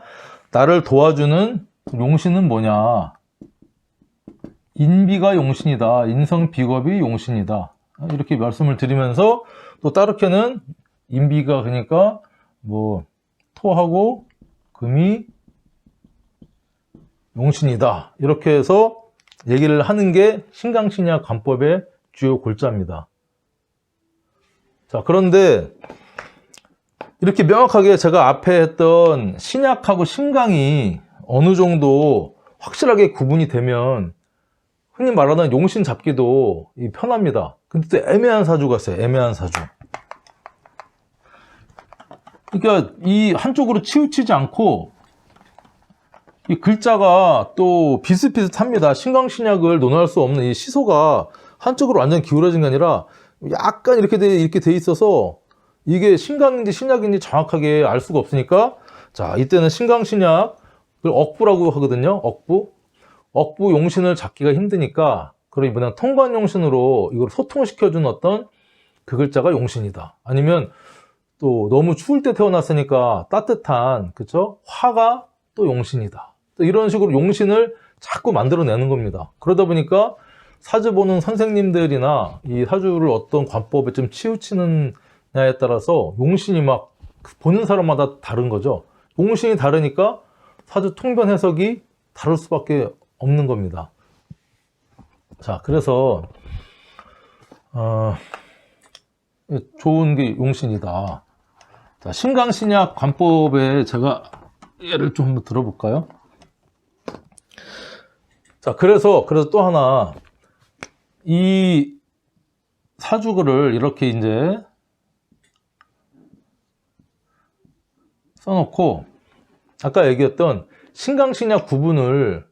나를 도와주는 용신은 뭐냐? 인비가 용신이다. 인성 비겁이 용신이다. 이렇게 말씀을 드리면서, 또 따르게는 인비가, 그러니까 뭐 토하고 금이 용신이다. 이렇게 해서 얘기를 하는 게 신강신약 관법의 주요 골자입니다. 자, 그런데 이렇게 명확하게 제가 앞에 했던 신약하고 신강이 어느 정도 확실하게 구분이 되면 흔히 말하는 용신 잡기도 편합니다. 근데 또 애매한 사주가 있어요. 애매한 사주. 그러니까 이 한쪽으로 치우치지 않고 이 글자가 또 비슷비슷합니다. 신강신약을 논할 수 없는 이 시소가 한쪽으로 완전 기울어진 게 아니라 약간 이렇게 돼 있어서 이게 신강인지 신약인지 정확하게 알 수가 없으니까, 자, 이때는 신강신약을 억부라고 하거든요. 억부 용신을 잡기가 힘드니까, 그럼 이번엔 통관용신으로 이걸 소통시켜준 어떤 그 글자가 용신이다. 아니면 또 너무 추울 때 태어났으니까 따뜻한, 그쵸? 화가 또 용신이다. 또 이런 식으로 용신을 자꾸 만들어내는 겁니다. 그러다 보니까 사주 보는 선생님들이나 이 사주를 어떤 관법에 좀 치우치느냐에 따라서 용신이 막 보는 사람마다 다른 거죠. 용신이 다르니까 사주 통변 해석이 다를 수밖에 없는 겁니다. 자, 그래서 좋은 게 용신이다. 자, 신강신약 관법에 제가 예를 좀 한번 들어볼까요? 자, 그래서 또 하나, 이 사주글을 이렇게 이제 써놓고, 아까 얘기했던 신강신약 구분을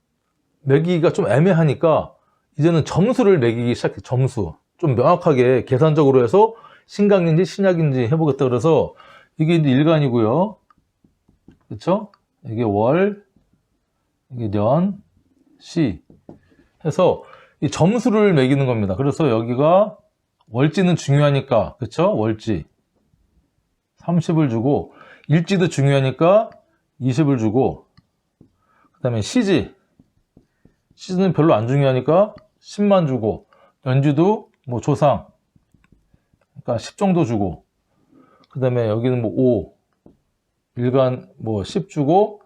매기기가 좀 애매하니까 이제는 점수를 매기기 시작해. 점수 좀 명확하게 계산적으로 해서 신강인지 신약인지 해보겠다. 그래서 이게 이제 일간이고요, 그렇죠? 이게 월, 이게 년, 시 해서 이 점수를 매기는 겁니다. 그래서 여기가 월지는 중요하니까, 그렇죠? 월지 30을 주고, 일지도 중요하니까 20을 주고, 그 다음에 시즈는 별로 안 중요하니까 10만 주고, 연주도 뭐 조상, 그러니까 10 정도 주고, 그 다음에 여기는 뭐 5, 일간 뭐 10 주고,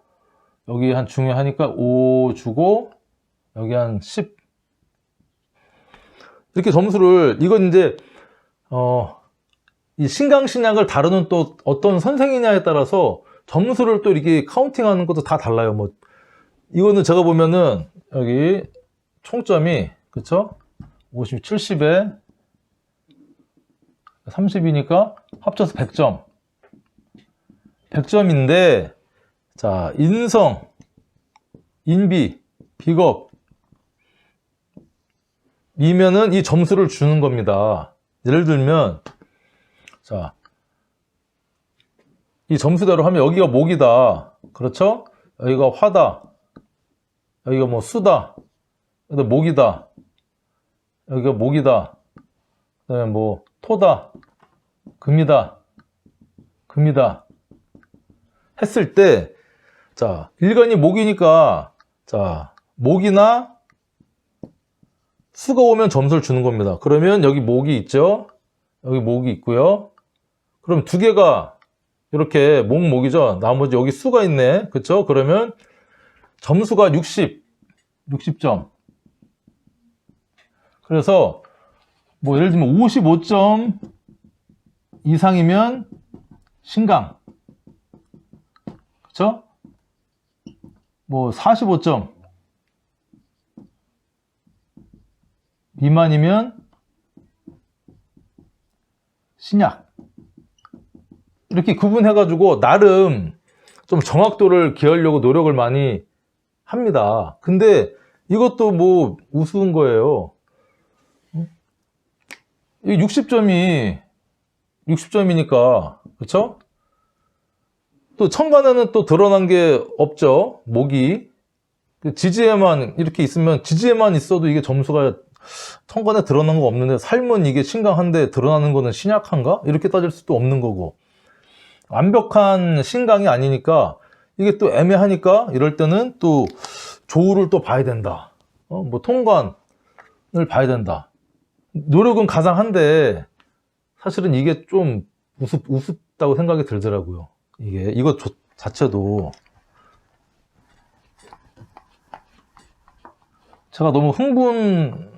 여기 한 중요하니까 5 주고, 여기 한 10. 이렇게 점수를, 이건 이제, 이 신강신약을 다루는 또 어떤 선생이냐에 따라서 점수를 또 이렇게 카운팅하는 것도 다 달라요. 뭐, 이거는 제가 보면은, 여기 총점이, 그쵸? 50, 70에 30이니까 합쳐서 100점. 100점인데, 자, 인성, 인비, 비겁, 이면은 이 점수를 주는 겁니다. 예를 들면, 자, 이 점수대로 하면 여기가 목이다. 그렇죠? 여기가 화다. 여기가 뭐 수다. 여기가 목이다. 여기가 목이다. 그 다음에 뭐 토다. 금이다. 금이다. 했을 때, 자, 일간이 목이니까, 자, 목이나 수가 오면 점수를 주는 겁니다. 그러면 여기 목이 있죠? 여기 목이 있고요. 그럼 두 개가 이렇게 목이죠? 나머지 여기 수가 있네. 그쵸? 그러면 점수가 60점. 그래서 뭐 예를 들면 55점 이상이면 신강. 그쵸? 뭐 45점 미만이면 신약. 이렇게 구분해가지고 나름 좀 정확도를 기하려고 노력을 많이 합니다. 근데 이것도 뭐 우스운 거예요. 이 60점이니까, 그쵸? 또 천간에는 또 드러난 게 없죠. 목이. 지지에만 이렇게 있으면, 지지에만 있어도 이게 점수가 천간에 드러난 거 없는데, 삶은 이게 신강한데 드러나는 거는 신약한가? 이렇게 따질 수도 없는 거고. 완벽한 신강이 아니니까 이게 또 애매하니까 이럴 때는 또 조우를 또 봐야 된다. 뭐 통관을 봐야 된다. 노력은 가상한데 사실은 이게 좀 우습다고 생각이 들더라고요. 이거 자체도. 제가 너무 흥분했나?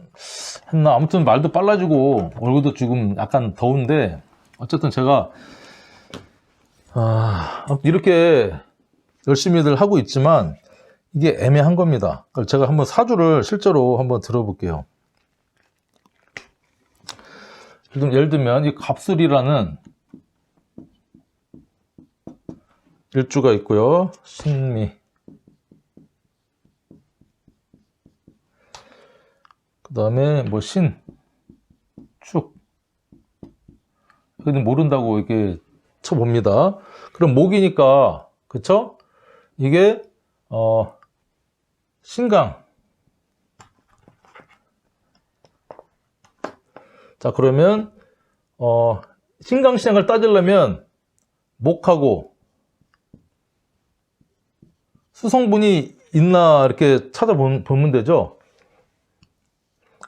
아무튼 말도 빨라지고 얼굴도 지금 약간 더운데 어쨌든 제가 이렇게 열심히들 하고 있지만 이게 애매한 겁니다. 제가 한번 사주를 실제로 한번 들어볼게요. 예를 들면 이 갑술이라는 일주가 있고요. 신미, 그 다음에 뭐 신, 축, 이거는 모른다고 이렇게 쳐봅니다. 그럼 목이니까, 그쵸? 이게 신강. 자, 그러면 신강신약을 따지려면 목하고 수성분이 있나 이렇게 찾아보면 되죠.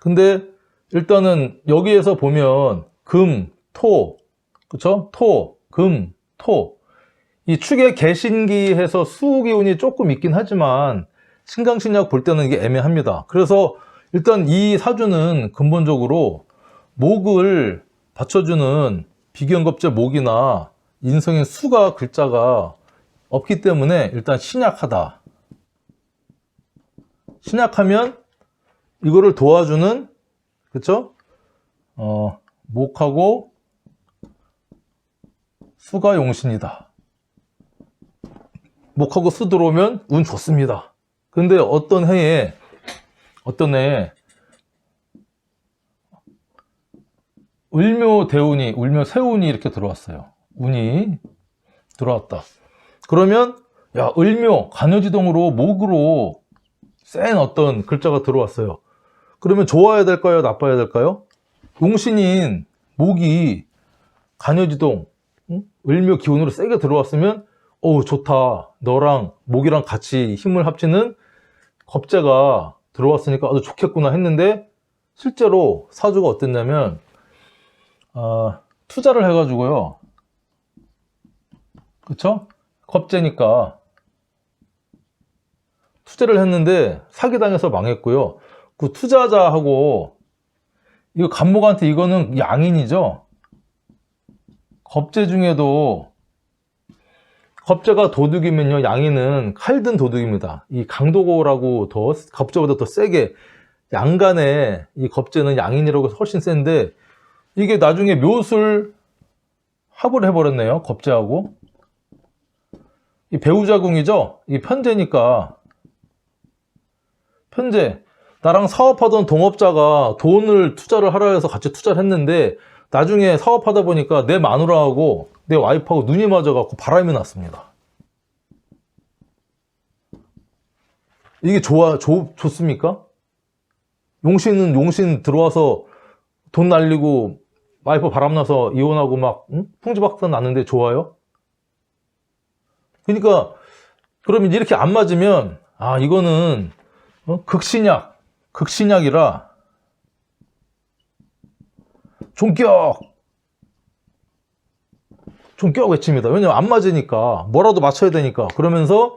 근데 일단은 여기에서 보면 금, 토, 그쵸? 토, 금, 토. 이 축의 개신기에서 수기운이 조금 있긴 하지만 신강신약 볼 때는 이게 애매합니다. 그래서 일단 이 사주는 근본적으로 목을 받쳐주는 비견겁제 목이나 인성인 수가 글자가 없기 때문에 일단 신약하다. 신약하면 이거를 도와주는, 그쵸? 목하고 수가 용신이다. 목하고 수 들어오면 운 좋습니다. 근데 어떤 해에 을묘 대운이, 을묘 세운이 이렇게 들어왔어요. 운이 들어왔다. 그러면 야, 을묘 간여지동으로 목으로 센 어떤 글자가 들어왔어요. 그러면 좋아야 될까요? 나빠야 될까요? 용신인 목이 간여지동, 을묘 기운으로 세게 들어왔으면 좋다. 너랑 목이랑 같이 힘을 합치는 겁재가 들어왔으니까 아주 좋겠구나 했는데 실제로 사주가 어땠냐면 투자를 해가지고요. 그쵸? 겁재니까 투자를 했는데 사기당해서 망했고요. 그 투자자하고 이거 간목한테 이거는 양인이죠. 겁재 중에도 겁재가 도둑이면요, 양인은 칼든 도둑입니다. 이 강도고라고 더 겁재보다 더 세게 양간에 이 겁재는 양인이라고 훨씬 센데 이게 나중에 묘술 합을 해버렸네요. 겁재하고 이 배우자궁이죠. 이 편재니까 편재 나랑 사업하던 동업자가 돈을 투자를 하라 해서 같이 투자를 했는데 나중에 사업하다 보니까 내 마누라하고 내 와이프하고 눈이 맞아갖고 바람이 났습니다. 이게 좋습니까? 용신은 용신 들어와서 돈 날리고 와이프 바람나서 이혼하고 막 풍지박산 났는데 좋아요? 그러니까 그러면 이렇게 안 맞으면 이거는 극신약이라 종격 외칩니다. 왜냐면 안 맞으니까 뭐라도 맞춰야 되니까. 그러면서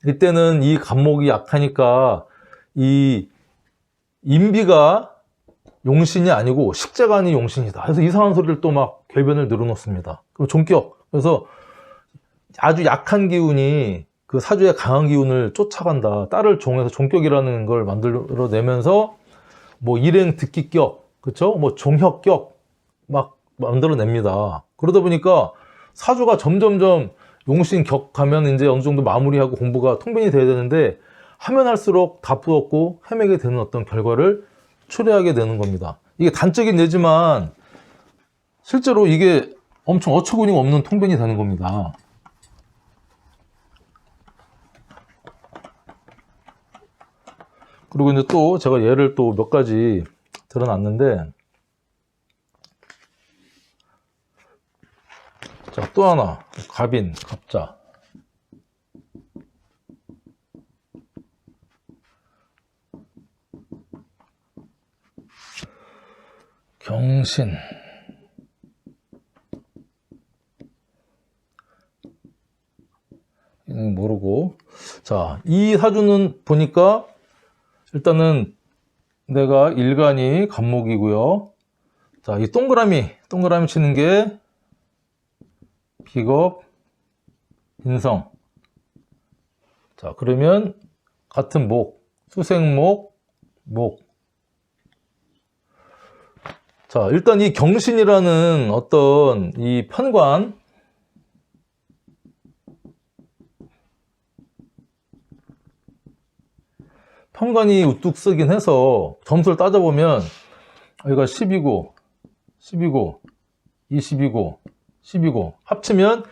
이때는 이 간목이 약하니까 이 인비가 용신이 아니고 식재간이 용신이다. 그래서 이상한 소리를 또 막 궤변을 늘어놓습니다. 그럼 종격. 그래서 아주 약한 기운이 그 사주의 강한 기운을 쫓아간다. 딸을 종해서 종격이라는 걸 만들어내면서 뭐 일행 득기격, 그쵸? 뭐 종혁격 막 만들어냅니다. 그러다 보니까 사주가 점점점 용신격 가면 이제 어느 정도 마무리하고 공부가 통변이 돼야 되는데 하면 할수록 답도 헤매게 되는 어떤 결과를 초래하게 되는 겁니다. 이게 단적인 예지만 실제로 이게 엄청 어처구니가 없는 통변이 되는 겁니다. 그리고 이제 또 제가 예를 또 몇 가지 들어놨는데, 자, 또 하나. 갑인, 갑자. 경신. 모르고. 자, 이 사주는 보니까 일단은 내가 일간이 간목이고요. 자, 이 동그라미 치는 게 비겁, 인성. 자, 그러면 같은 목, 수생목, 목. 자, 일단 이 경신이라는 어떤 이 편관이 우뚝 쓰긴 해서 점수를 따져보면 여기가 10이고 10이고 20이고 10이고 합치면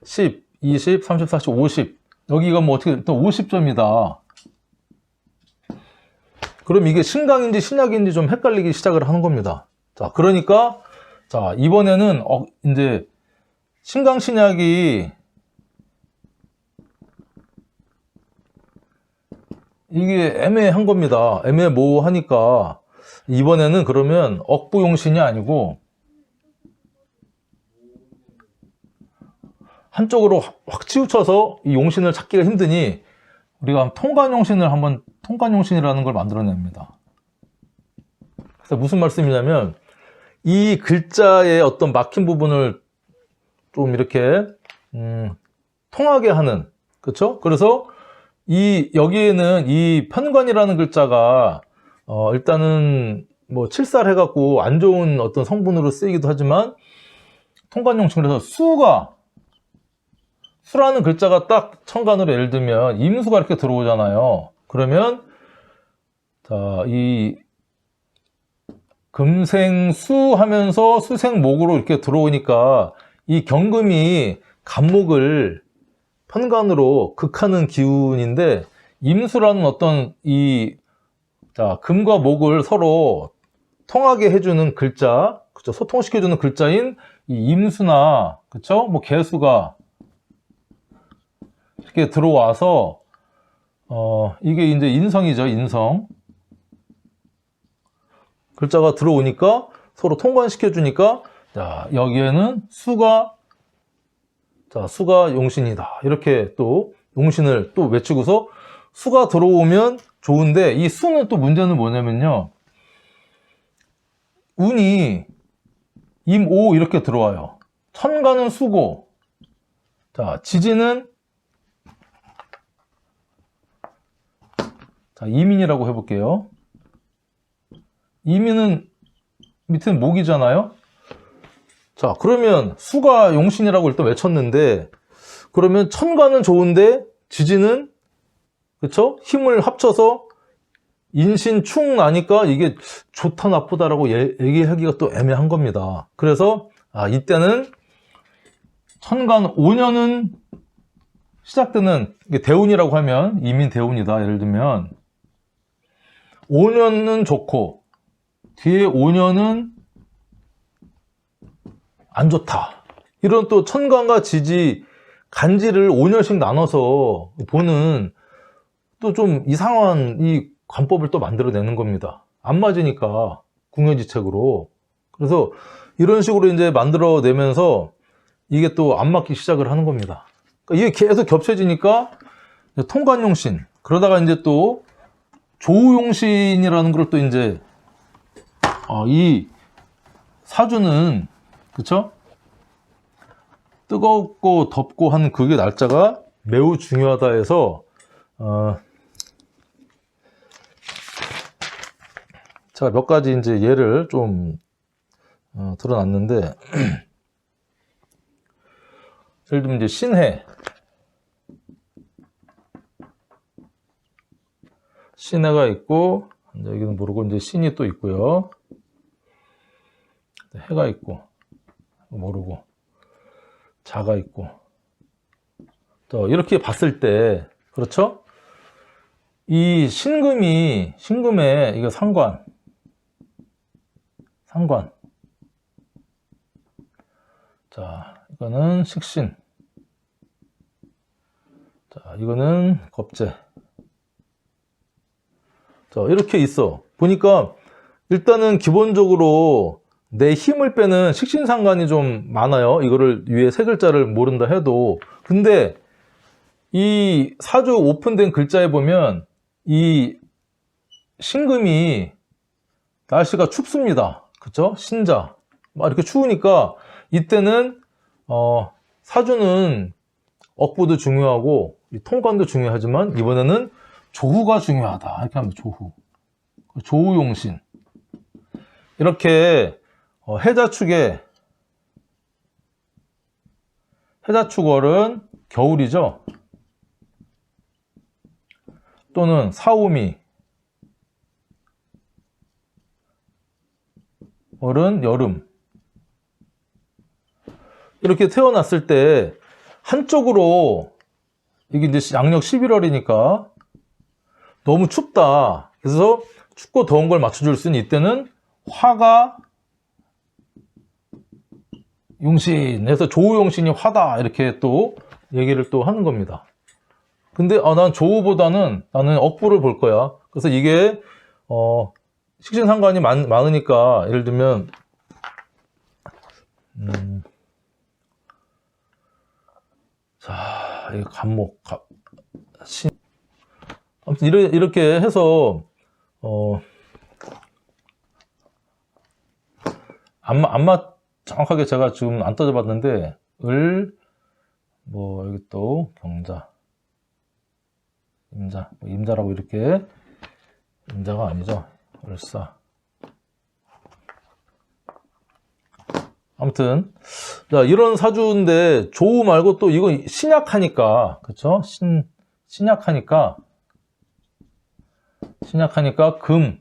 10, 20, 30, 40, 50 여기가 뭐 어떻게 또 50점이다. 그럼 이게 신강인지 신약인지 좀 헷갈리기 시작을 하는 겁니다. 자, 그러니까 자, 이번에는 이제 신강 신약이 이게 애매한 겁니다. 애매모호하니까 이번에는 그러면 억부용신이 아니고 한쪽으로 확 치우쳐서 이 용신을 찾기가 힘드니 우리가 통관용신이라는 걸 만들어냅니다. 그래서 무슨 말씀이냐면 이 글자의 어떤 막힌 부분을 좀 이렇게 통하게 하는, 그렇죠? 그래서 여기에는 이 편관이라는 글자가 일단은 뭐 칠살 해갖고 안 좋은 어떤 성분으로 쓰이기도 하지만 통관용신, 그래서 수라는 글자가 딱 천간으로 예를 들면 임수가 이렇게 들어오잖아요. 그러면 자, 이 금생수 하면서 수생목으로 이렇게 들어오니까 이 경금이 간목을 편간으로 극하는 기운인데 임수라는 어떤 자, 금과 목을 서로 통하게 해주는 글자, 그쵸? 소통시켜주는 글자인 이 임수나, 그쵸? 뭐 개수가 이렇게 들어와서 이게 이제 인성이죠. 인성 글자가 들어오니까 서로 통관시켜 주니까 자, 여기에는 수가 용신이다. 이렇게 또 용신을 또 외치고서 수가 들어오면 좋은데 이 수는 또 문제는 뭐냐면요. 운이 임오 이렇게 들어와요. 천간은 수고, 자, 지지는 자, 이민이라고 해볼게요. 이민은 밑에는 목이잖아요. 자, 그러면 수가 용신이라고 일단 외쳤는데 그러면 천간은 좋은데 지지는, 그쵸? 힘을 합쳐서 인신충 나니까 이게 좋다 나쁘다라고 얘기하기가 또 애매한 겁니다. 그래서 이때는 천간 5년은 시작되는 대운이라고 하면 이민 대운이다. 예를 들면 5년은 좋고 뒤에 5년은 안 좋다. 이런 또 천간과 지지, 간지를 5년씩 나눠서 보는 또 좀 이상한 이 관법을 또 만들어내는 겁니다. 안 맞으니까 궁여지책으로. 그래서 이런 식으로 이제 만들어내면서 이게 또 안 맞기 시작을 하는 겁니다. 그러니까 이게 계속 겹쳐지니까 통관용신, 그러다가 이제 또 조우용신이라는 걸 또 이제 이 사주는, 그쵸? 뜨겁고 덥고 한 그게 날짜가 매우 중요하다 해서 제가 몇 가지 이제 예를 좀 들어놨는데 예를 들면 이제 신해가 있고 여기는 모르고 이제 신이 또 있고요. 해가 있고 모르고 자가 있고 또 이렇게 봤을 때, 그렇죠? 이 신금에 이거 상관 자, 이거는 식신, 자, 이거는 겁재. 자, 이렇게 있어. 보니까 일단은 기본적으로 내 힘을 빼는 식신상관이 좀 많아요. 이거를 위에 세 글자를 모른다 해도. 근데 이 사주 오픈된 글자에 보면 이 신금이 날씨가 춥습니다. 그쵸? 신자. 막 이렇게 추우니까 이때는 사주는 억부도 중요하고 통관도 중요하지만 이번에는 조후가 중요하다. 이렇게 하면 조후. 조후용신. 이렇게 해자축월은 겨울이죠. 또는 사오미 월은 여름. 이렇게 태어났을 때 한쪽으로 이게 이제 양력 11월이니까 너무 춥다. 그래서 춥고 더운 걸 맞춰줄 수 있는 이때는 화가 용신. 그래서 조우용신이 화다. 이렇게 또 얘기를 또 하는 겁니다. 근데 난 조우보다는 나는 억부를 볼 거야. 그래서 이게 식신상관이 많으니까 예를 들면 자, 이 간목, 아무튼 이렇게 해서 안마 정확하게 제가 지금 안 따져봤는데 뭐 여기 또 경자, 임자, 임자라고 이렇게 임자가 아니죠. 을사. 아무튼 자, 이런 사주인데 조우 말고 또 이거 신약하니까, 그쵸? 신약하니까 금,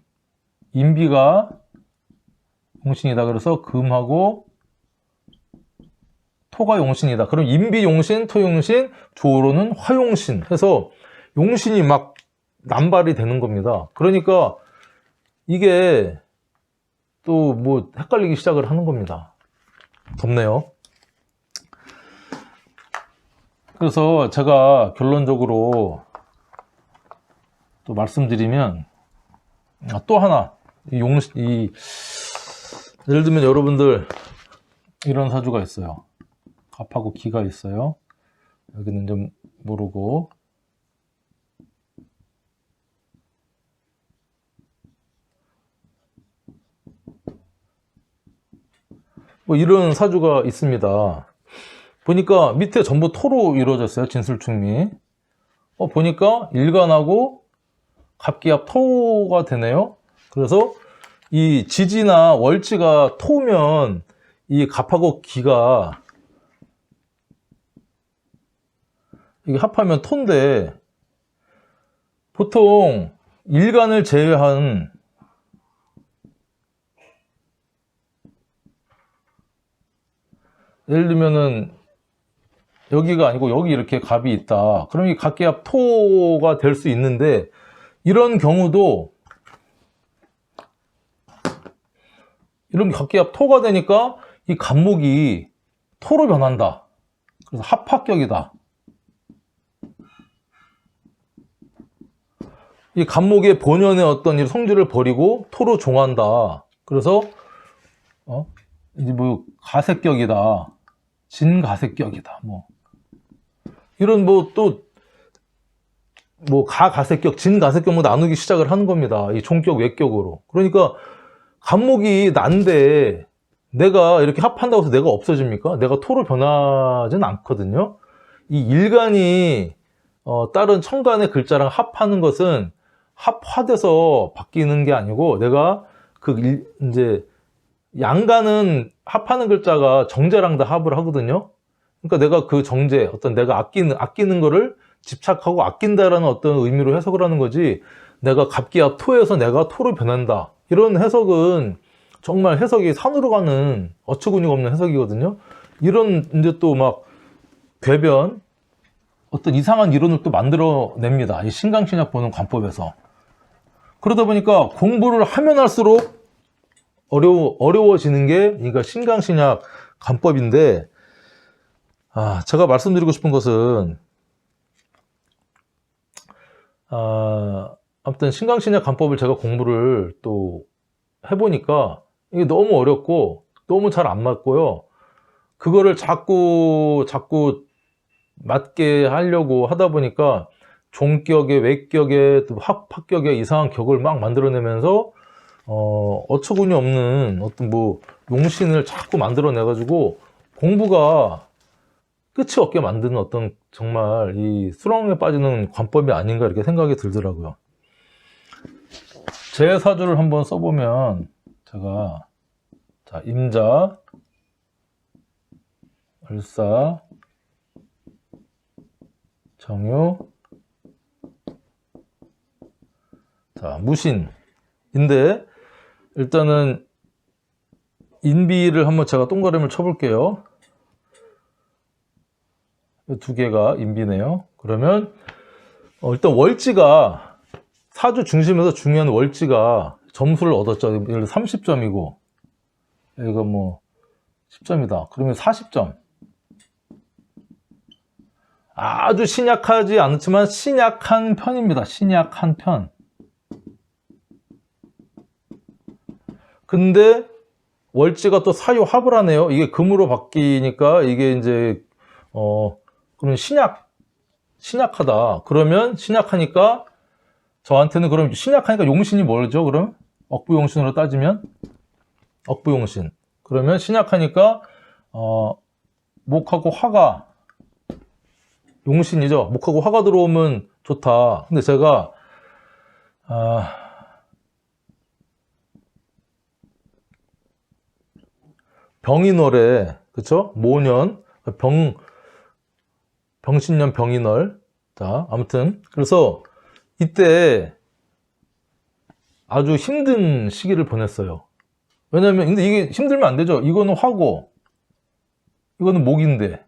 인비가 용신이다. 그래서 금하고 토가 용신이다. 그럼 인비 용신, 토 용신, 조우로는 화용신 해서 용신이 막 남발이 되는 겁니다. 그러니까 이게 또 뭐 헷갈리기 시작을 하는 겁니다. 덥네요. 그래서 제가 결론적으로 또 말씀드리면 또 하나 예를 들면 여러분들 이런 사주가 있어요. 갑하고 기가 있어요. 여기는 좀 모르고 뭐 이런 사주가 있습니다. 보니까 밑에 전부 토로 이루어졌어요. 진술충미. 보니까 일간하고 갑기합 토가 되네요. 그래서 이 지지나 월지가 토면 이 갑하고 기가 이게 합하면 토인데 보통 일간을 제외한 예를 들면은 여기가 아니고 여기 이렇게 갑이 있다. 그럼 이 갑기합 토가 될 수 있는데 이런 경우도 이런 갑기합 토가 되니까 이 갑목이 토로 변한다. 그래서 합합격이다. 이 갑목의 본연의 어떤 이 성질을 버리고 토로 종한다. 그래서 이제 뭐 가색격이다. 진가색격이다. 뭐 이런 뭐 또 뭐 가가색격, 진가색격 뭐 나누기 시작을 하는 겁니다. 이 종격, 외격으로. 그러니까 갑목이 난데 내가 이렇게 합한다고 해서 내가 없어집니까? 내가 토로 변하진 않거든요. 이 일간이 다른 천간의 글자랑 합하는 것은 합화돼서 바뀌는 게 아니고 내가 이제 양간은 합하는 글자가 정제랑 다 합을 하거든요. 그러니까 내가 그 정제, 어떤 내가 아끼는 거를 집착하고 아낀다라는 어떤 의미로 해석을 하는 거지, 내가 갑기합 토에서 내가 토로 변한다. 이런 해석은 정말 해석이 산으로 가는 어처구니가 없는 해석이거든요. 이런 이제 또 막 궤변, 어떤 이상한 이론을 또 만들어냅니다. 이 신강신약 보는 관법에서. 그러다 보니까 공부를 하면 할수록 어려워지는 게 그러니까 신강신약 관법인데, 제가 말씀드리고 싶은 것은 아무튼 신강신약 관법을 제가 공부를 또 해보니까 이게 너무 어렵고 너무 잘 안 맞고요. 그거를 자꾸 맞게 하려고 하다 보니까 종격에, 외격에, 또 합격에 이상한 격을 막 만들어내면서 어처구니 없는 어떤 뭐 용신을 자꾸 만들어내가지고 공부가 끝이 없게 만드는 어떤 정말 이 수렁에 빠지는 관법이 아닌가 이렇게 생각이 들더라고요. 제 사주를 한번 써보면 제가 자 임자, 을사, 정유, 자 무신인데 일단은 인비를 한번 제가 동그라미를 쳐볼게요. 이 두 개가 인비네요. 그러면 일단 월지가 사주 중심에서 중요한 월지가 점수를 얻었죠. 예를 들어 30점이고 이거 뭐 10점이다. 그러면 40점. 아주 신약하지 않지만 신약한 편입니다. 신약한 편. 근데 월지가 또 사유합을 하네요. 이게 금으로 바뀌니까 이게 이제 그러면 신약하다. 그러면 신약하니까 저한테는 그럼 신약하니까 용신이 뭐죠? 그럼 억부용신으로 따지면 억부용신. 그러면 신약하니까 목하고 화가 용신이죠. 목하고 화가 들어오면 좋다. 근데 제가 병인월에 그쵸? 모년 병신년 병인월. 자, 아무튼 그래서 이때 아주 힘든 시기를 보냈어요. 왜냐면 근데 이게 힘들면 안 되죠. 이거는 화고 이거는 목인데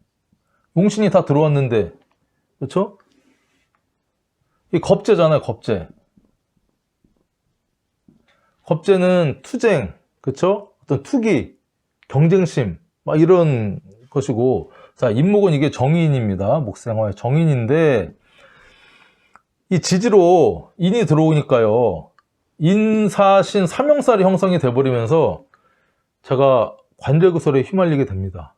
용신이 다 들어왔는데 그렇죠? 이 겁재잖아요. 겁재. 겁재는 투쟁, 그렇죠? 어떤 투기, 경쟁심 막 이런 것이고, 자 인목은 이게 정인입니다. 목생화의 정인인데 이 지지로 인이 들어오니까요. 인사신 삼형살이 형성이 돼버리면서 제가 관제구설에 휘말리게 됩니다.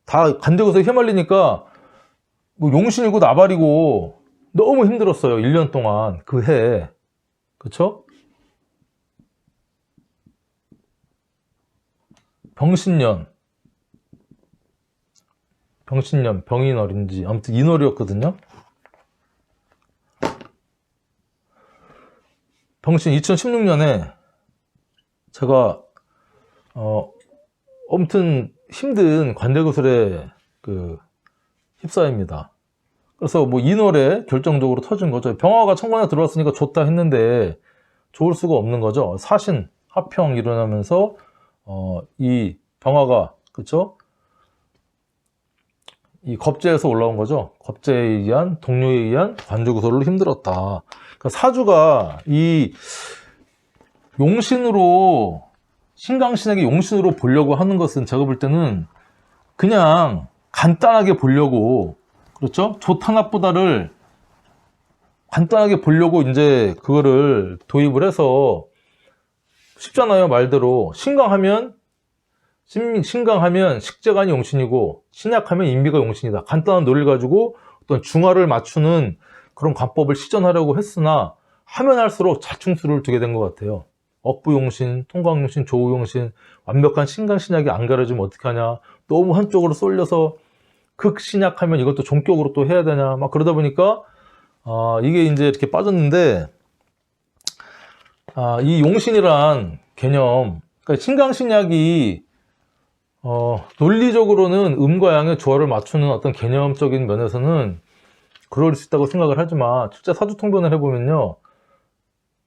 다 관제구설에 휘말리니까 뭐 용신이고 나발이고 너무 힘들었어요. 1년 동안 그 해. 그쵸? 병신년, 병인월인지 아무튼 인월이었거든요. 병신 2016년에 제가 아무튼 힘든 관제구설에 휩싸입니다. 그래서 뭐 인월에 결정적으로 터진 거죠. 병화가 천간에 들어왔으니까 좋다 했는데 좋을 수가 없는 거죠. 사신 합평 일어나면서 이 병화가 그쵸? 이 겁재에서 올라온 거죠. 겁재에 의한 동료에 의한 관제구설로 힘들었다. 그러니까 사주가 이 용신으로 신강신에게 용신으로 보려고 하는 것은 제가 볼 때는 그냥 간단하게 보려고 그렇죠? 좋다 나쁘다를 간단하게 보려고 이제 그거를 도입을 해서 쉽잖아요. 말대로 신강하면 식재간이 용신이고 신약하면 인비가 용신이다. 간단한 논리를 가지고 어떤 중화를 맞추는 그런 관법을 시전하려고 했으나 하면 할수록 자충수를 두게 된 것 같아요. 억부용신, 통광용신, 조우용신 완벽한 신강신약이 안 가려지면 어떻게 하냐. 너무 한쪽으로 쏠려서 극신약하면 이것도 종격으로 또 해야 되냐. 막 그러다 보니까 이게 이제 이렇게 빠졌는데 이 용신이란 개념, 그러니까 신강신약이 논리적으로는 음과 양의 조화를 맞추는 어떤 개념적인 면에서는 그럴 수 있다고 생각을 하지만 실제 사주 통변을 해보면요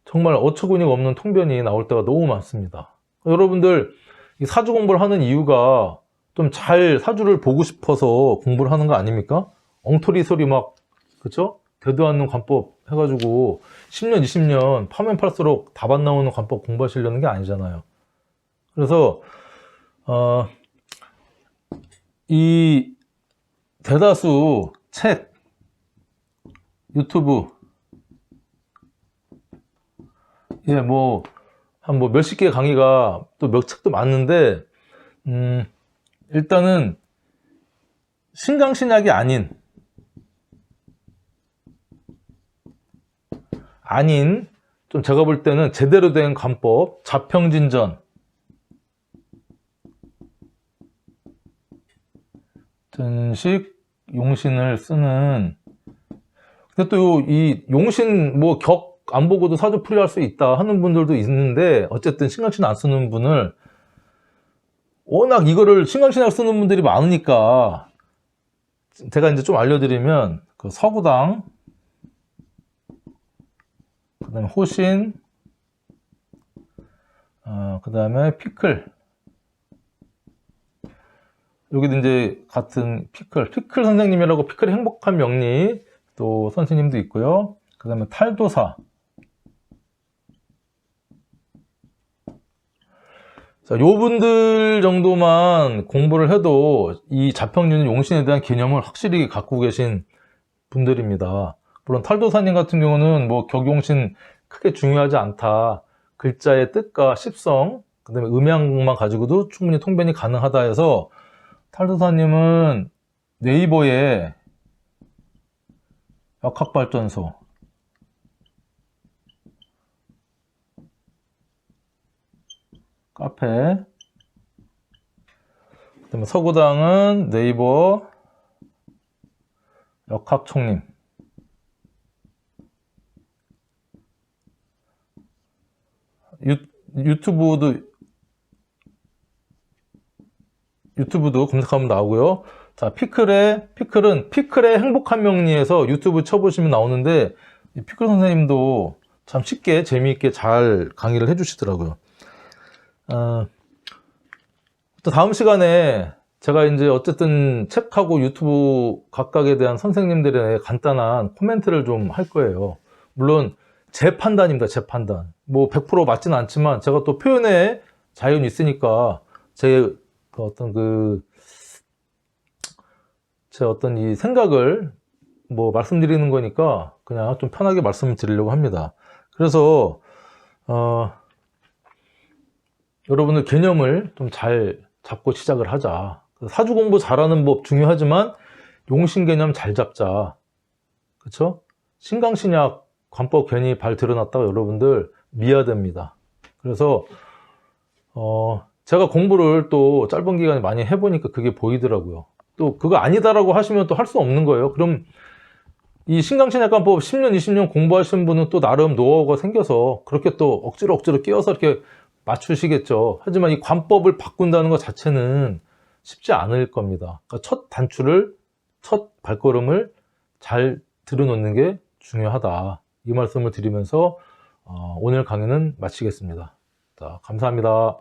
정말 어처구니가 없는 통변이 나올 때가 너무 많습니다. 여러분들 이 사주 공부를 하는 이유가 좀 잘 사주를 보고 싶어서 공부를 하는 거 아닙니까? 엉터리 소리 막 그쵸? 되도 않는 관법 해가지고 10년 20년 파면 팔수록 답 안 나오는 관법 공부하시려는 게 아니잖아요. 그래서 이 대다수 책, 유튜브 한 몇십 개 강의가 또 몇 책도 많은데 일단은 신강신약이 아닌 아닌 좀 제가 볼 때는 제대로 된 관법, 자평진전, 전식, 용신을 쓰는. 근데 또 이 용신 뭐 격 안 보고도 사주풀이 할 수 있다 하는 분들도 있는데, 어쨌든 신강신 안 쓰는 분을, 워낙 이거를 신강신약 쓰는 분들이 많으니까 제가 이제 좀 알려드리면, 그 서구당, 그 다음에 호신, 그 다음에 피클, 여기도 이제 같은 피클 선생님이라고, 피클의 행복한 명리 또 선생님도 있고요. 그 다음에 탈도사. 자, 요 분들 정도만 공부를 해도 이 자평진 용신에 대한 개념을 확실히 갖고 계신 분들입니다. 물론 탈도사님 같은 경우는 뭐 격용신 크게 중요하지 않다, 글자의 뜻과 십성, 그 다음에 음양만 가지고도 충분히 통변이 가능하다 해서, 탈도사님은 네이버에 역학발전소, 카페, 그 다음에 서구당은 네이버 역학총림, 유튜브도 검색하면 나오고요. 자, 피클은 피클의 행복한 명리에서 유튜브 쳐보시면 나오는데, 이 피클 선생님도 참 쉽게 재미있게 잘 강의를 해주시더라고요. 또 다음 시간에 제가 이제 어쨌든 책하고 유튜브 각각에 대한 선생님들의 간단한 코멘트를 좀 할 거예요. 물론 제 판단입니다. 제 판단. 뭐 100% 맞지는 않지만, 제가 또 표현의 자유는 있으니까 제 어떤 이 생각을 뭐 말씀드리는 거니까 그냥 좀 편하게 말씀을 드리려고 합니다. 그래서 여러분들 개념을 좀 잘 잡고 시작을 하자. 사주 공부 잘하는 법 중요하지만 용신 개념 잘 잡자. 그쵸? 신강신약 관법 괜히 발 드러났다가 여러분들 미화됩니다. 그래서 제가 공부를 또 짧은 기간에 많이 해보니까 그게 보이더라고요. 또 그거 아니다라고 하시면 또 할 수 없는 거예요. 그럼 이 신강신약관법 10년, 20년 공부하신 분은 또 나름 노하우가 생겨서 그렇게 또 억지로 끼워서 이렇게 맞추시겠죠. 하지만 이 관법을 바꾼다는 것 자체는 쉽지 않을 겁니다. 그러니까 첫 발걸음을 잘 들여놓는 게 중요하다. 이 말씀을 드리면서 오늘 강의는 마치겠습니다. 자, 감사합니다.